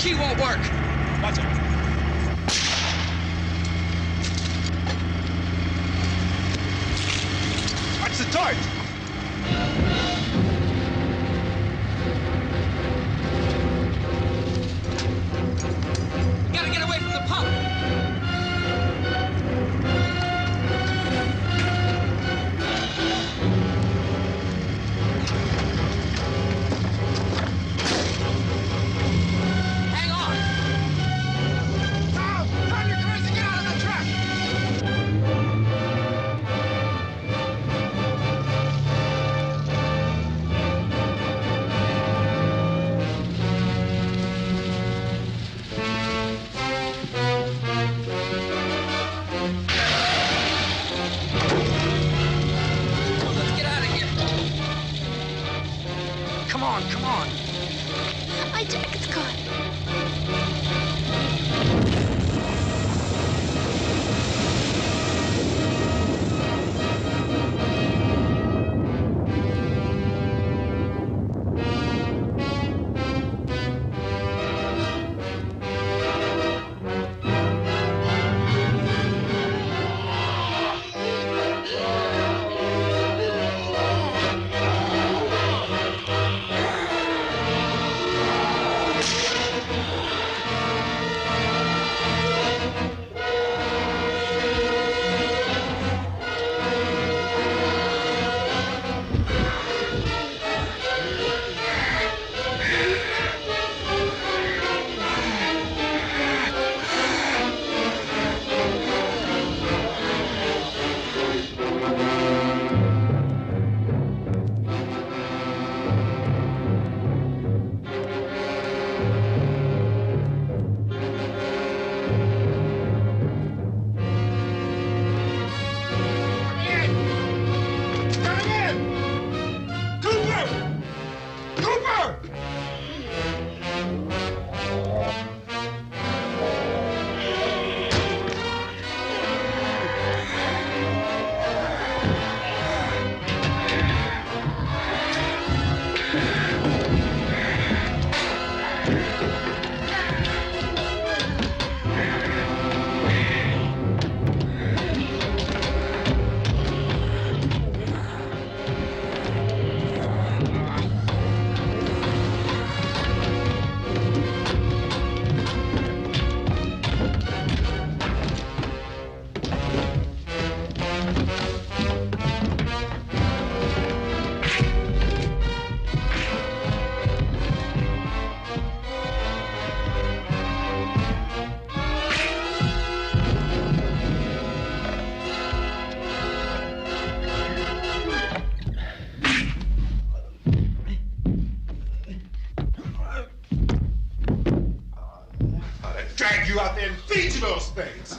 key won't work. Watch it. Watch the torch. We gotta get away from the pump. Hang on. Karl, turn your cars and get out of the truck. Let's get out of here. Come on, come on. My jacket's caught. Drag you out there and feed you those things.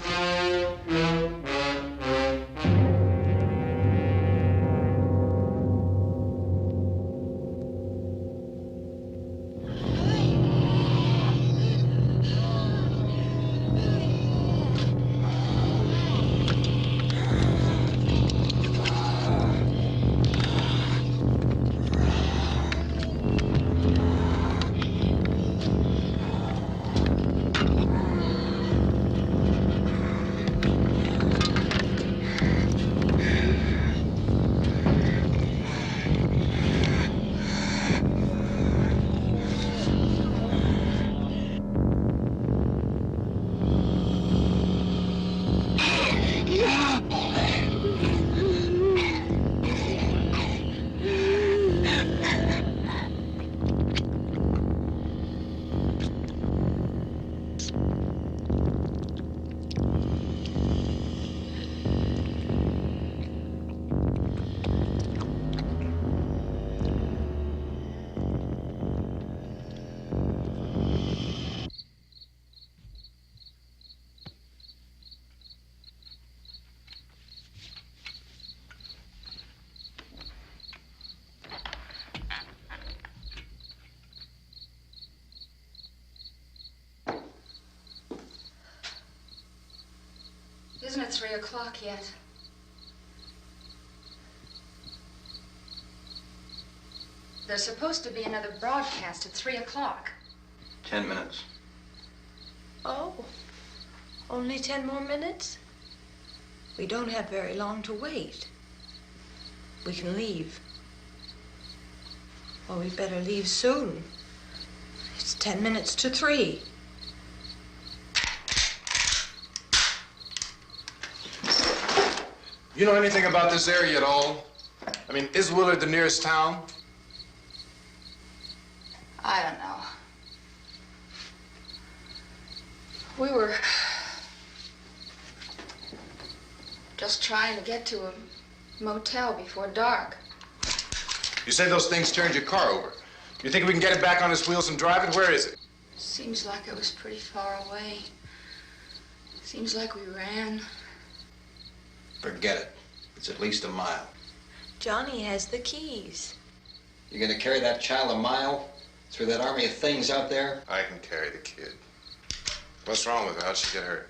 Isn't it 3 o'clock yet? There's supposed to be another broadcast at 3 o'clock. 10 minutes. Oh, only 10 more minutes? We don't have very long to wait. We can leave. Well, we'd better leave soon. It's 10 minutes to 3. You know anything about this area at all? I mean, is Willard the nearest town? I don't know. We were just trying to get to a motel before dark. You say those things turned your car over. You think we can get it back on its wheels and drive it? Where is it? Seems like it was pretty far away. Seems like we ran. Forget it. It's at least a mile. Johnny has the keys. You're gonna carry that child a mile through that army of things out there? I can carry the kid. What's wrong with her? How'd she get hurt?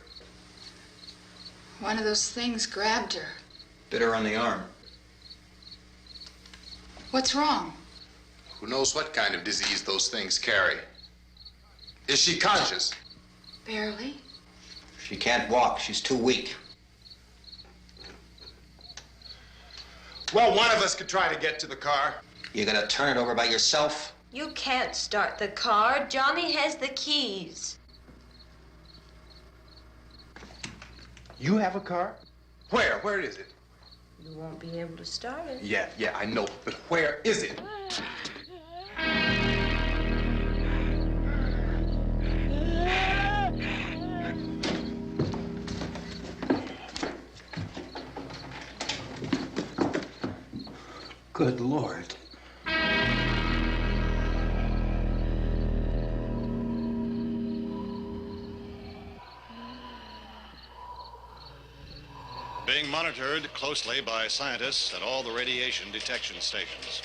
One of those things grabbed her. Bit her on the arm. What's wrong? Who knows what kind of disease those things carry? Is she conscious? Barely. She can't walk. She's too weak. Well, one of us could try to get to the car. You gonna turn it over by yourself? You can't start the car. Johnny has the keys. You have a car? Where? Where is it? You won't be able to start it. Yeah, I know. But where is it? Good Lord. Being monitored closely by scientists at all the radiation detection stations.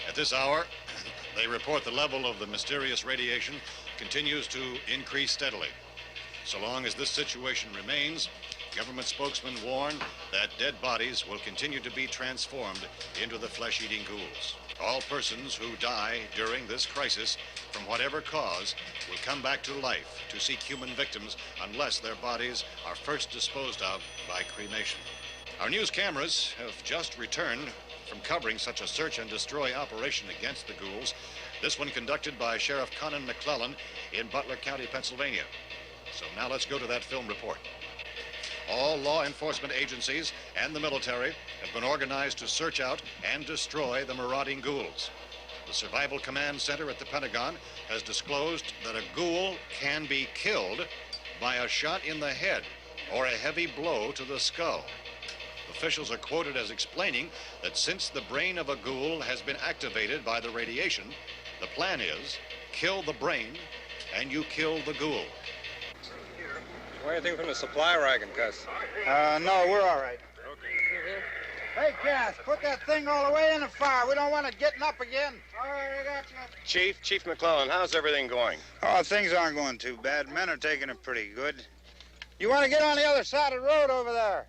At this hour, they report the level of the mysterious radiation continues to increase steadily. So long as this situation remains, government spokesmen warn that dead bodies will continue to be transformed into the flesh-eating ghouls. All persons who die during this crisis, from whatever cause, will come back to life to seek human victims unless their bodies are first disposed of by cremation. Our news cameras have just returned from covering such a search and destroy operation against the ghouls, this one conducted by Sheriff Conan McClellan in Butler County, Pennsylvania. So now let's go to that film report. All law enforcement agencies and the military have been organized to search out and destroy the marauding ghouls. The Survival Command Center at the Pentagon has disclosed that a ghoul can be killed by a shot in the head or a heavy blow to the skull. Officials are quoted as explaining that since the brain of a ghoul has been activated by the radiation, the plan is kill the brain and you kill the ghoul. Anything from the supply wagon, Cuss? No, we're all right. Hey, Cass, put that thing all the way in the fire. We don't want it getting up again. All right, I got you. Chief McClellan, how's everything going? Oh, things aren't going too bad. Men are taking it pretty good. You want to get on the other side of the road over there?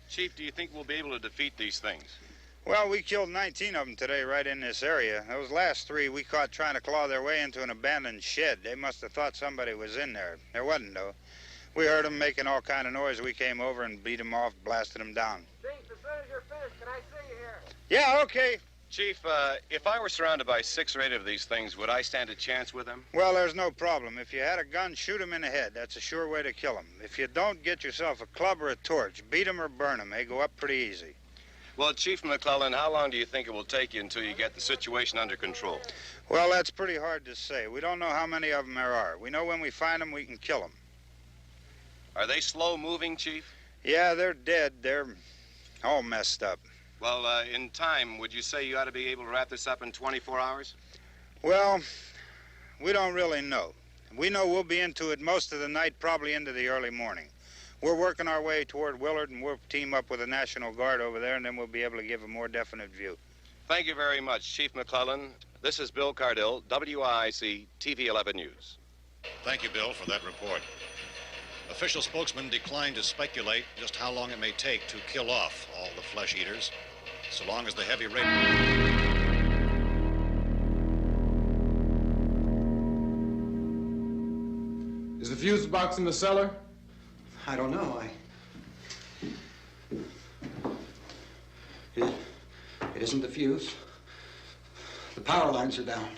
Chief, do you think we'll be able to defeat these things? Well, we killed 19 of them today right in this area. Those last 3 we caught trying to claw their way into an abandoned shed. They must have thought somebody was in there. There wasn't, though. We heard them making all kind of noise. We came over and beat them off, blasted them down. Chief, as soon as you're finished, can I see you here? Yeah, okay. Chief, if I were surrounded by 6 or 8 of these things, would I stand a chance with them? Well, there's no problem. If you had a gun, shoot them in the head. That's a sure way to kill them. If you don't, get yourself a club or a torch. Beat them or burn them. They go up pretty easy. Well, Chief McClellan, how long do you think it will take you until you get the situation under control? Well, that's pretty hard to say. We don't know how many of them there are. We know when we find them, we can kill them. Are they slow-moving, Chief? Yeah, they're dead. They're all messed up. Well, in time, would you say you ought to be able to wrap this up in 24 hours? Well, we don't really know. We know we'll be into it most of the night, probably into the early morning. We're working our way toward Willard, and we'll team up with the National Guard over there, and then we'll be able to give a more definite view. Thank you very much, Chief McClellan. This is Bill Cardill, WIC TV 11 News. Thank you, Bill, for that report. Official spokesmen declined to speculate just how long it may take to kill off all the flesh eaters, so long as the heavy rain... Is the the fuse box in the cellar? I don't know. It isn't the fuse. The power lines are down.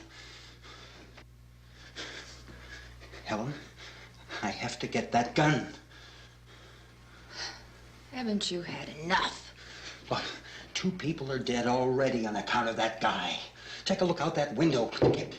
Helen, I have to get that gun. Haven't you had enough? Look, 2 people are dead already on account of that guy. Take a look out that window. Get...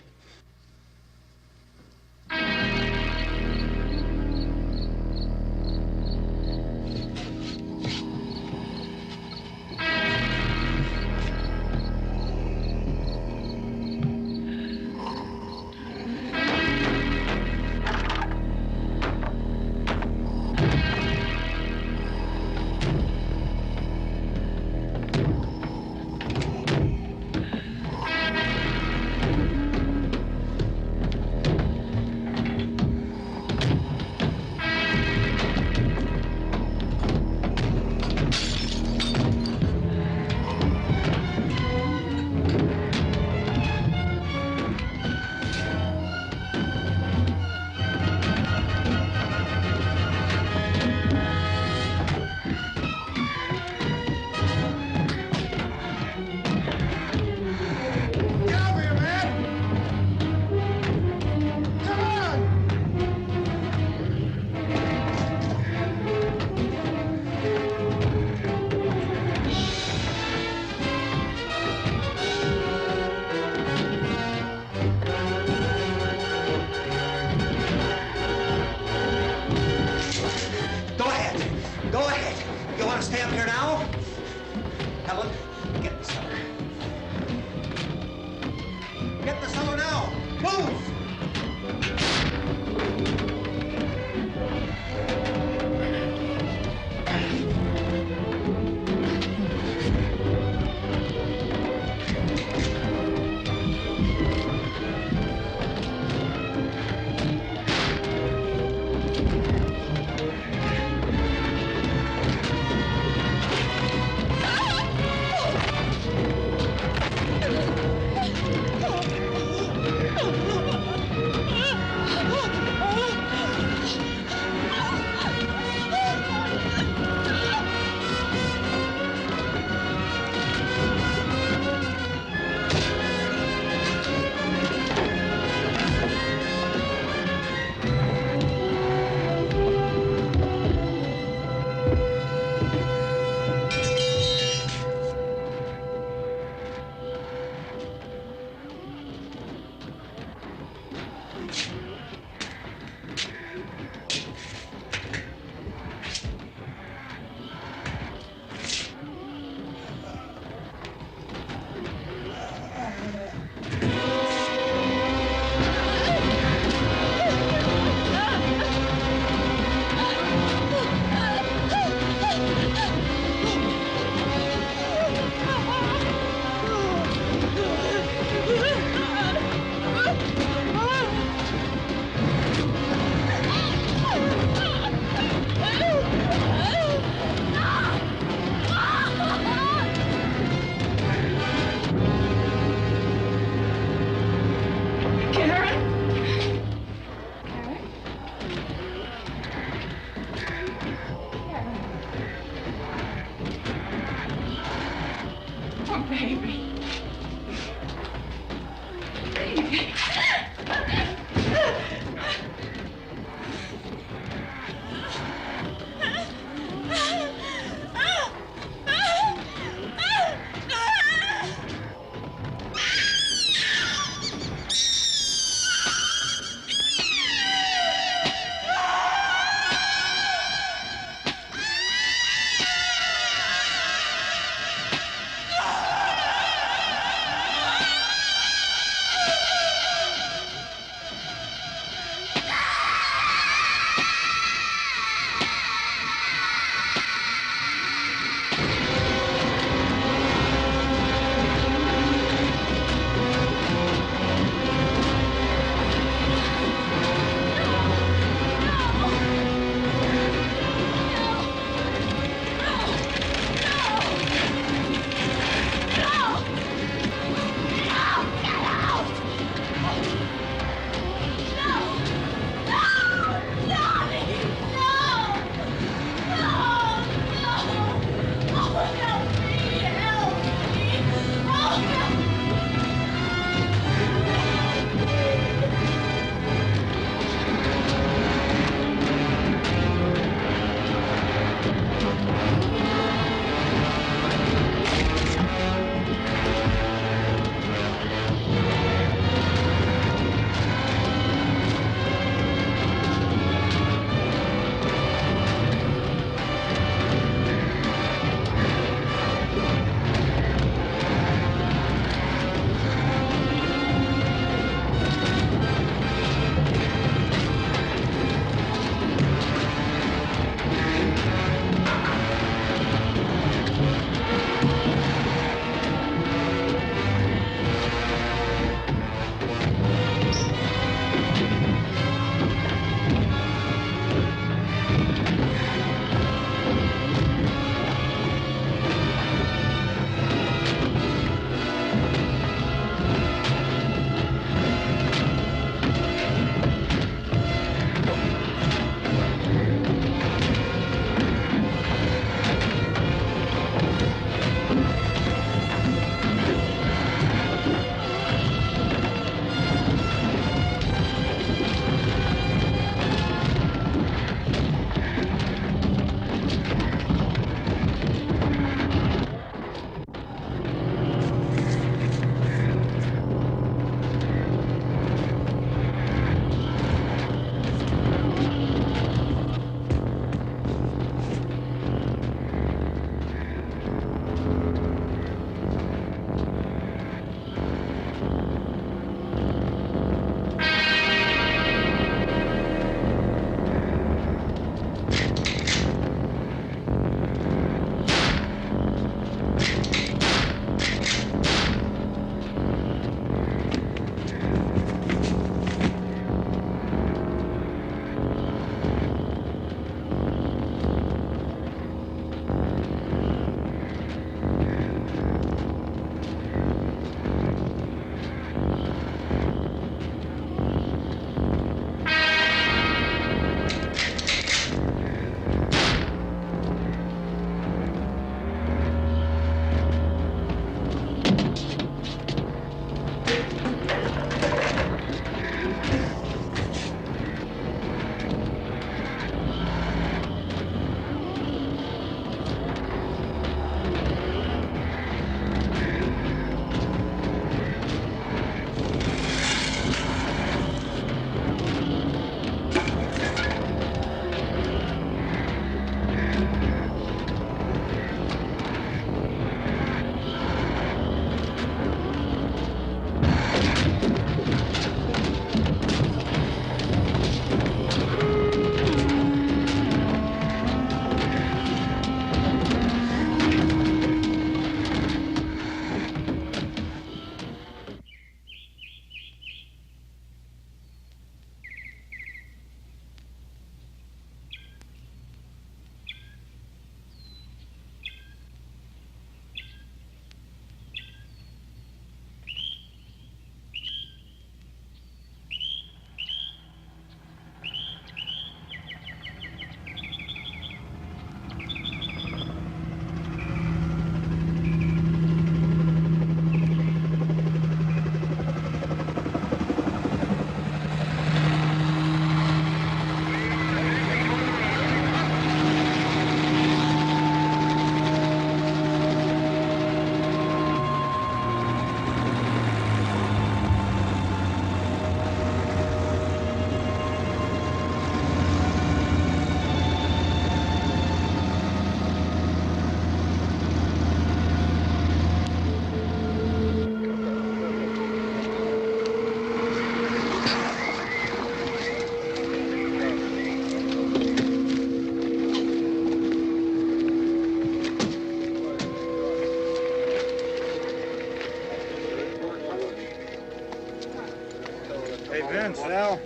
Vince, Al,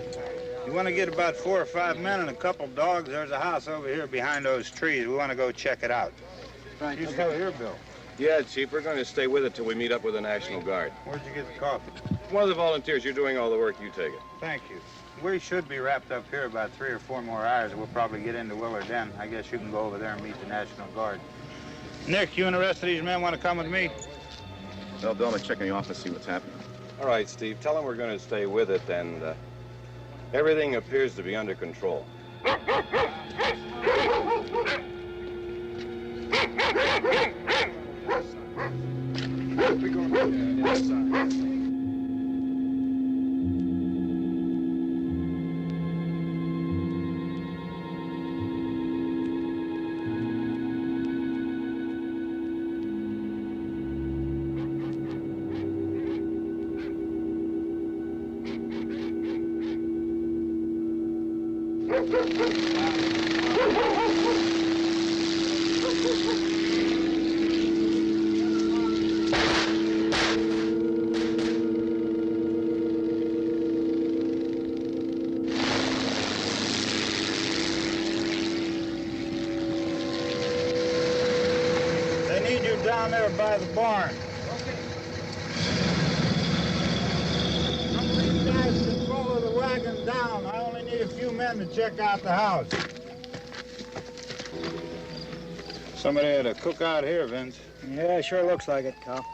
you want to get about 4 or 5 men and a couple dogs? There's a house over here behind those trees. We want to go check it out. Right. You stay here, Bill. Yeah, Chief, we're going to stay with it till we meet up with the National Guard. Where'd you get the coffee? One of the volunteers. You're doing all the work. You take it. Thank you. We should be wrapped up here about 3 or 4 more hours. We'll probably get into Willard then. I guess you can go over there and meet the National Guard. Nick, you and the rest of these men want to come with me? Well, Bill, I'm check in the office, see what's happening. All right, Steve, tell them we're going to stay with it, and everything appears to be under control. Down there by the barn. Some of these guys can follow the wagon down. I only need a few men to check out the house. Somebody had a cookout here, Vince. Yeah, sure looks like it, Karl.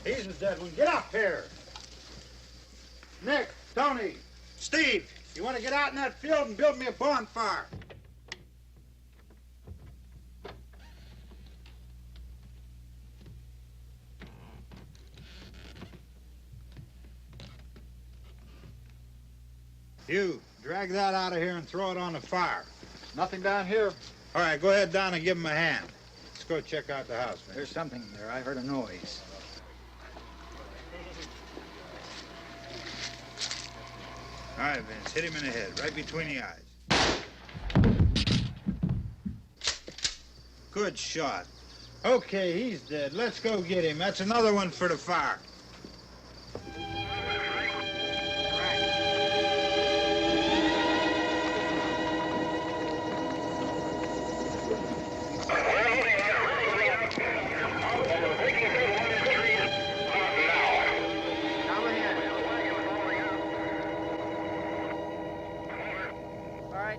He's a dead one. Get up here. Nick, Tony, Steve, you want to get out in that field and build me a bonfire? You, drag that out of here and throw it on the fire. Nothing down here. All right, go ahead down and give him a hand. Let's go check out the house, man. There's something there. I heard a noise. All right, Vince, hit him in the head, right between the eyes. Good shot. Okay, he's dead. Let's go get him. That's another one for the fire.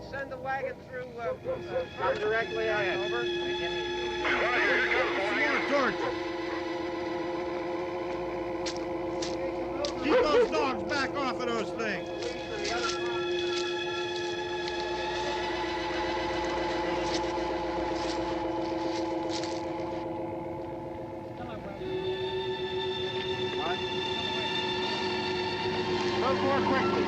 Send the wagon through directly out. Over. More torches. Keep those dogs back off of those things. Go more quickly.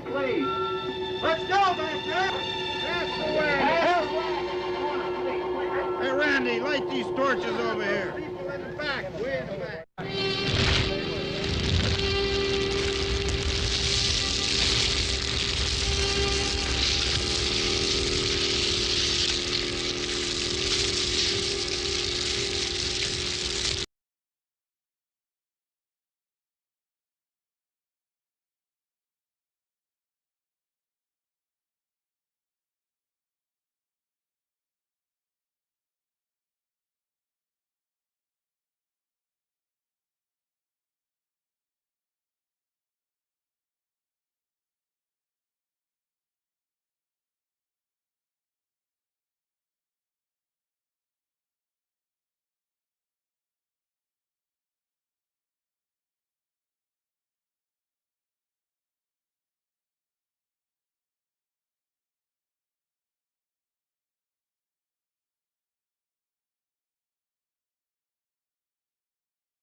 Please. Let's go back there. That's the way. Hey, Randy, light these torches over here.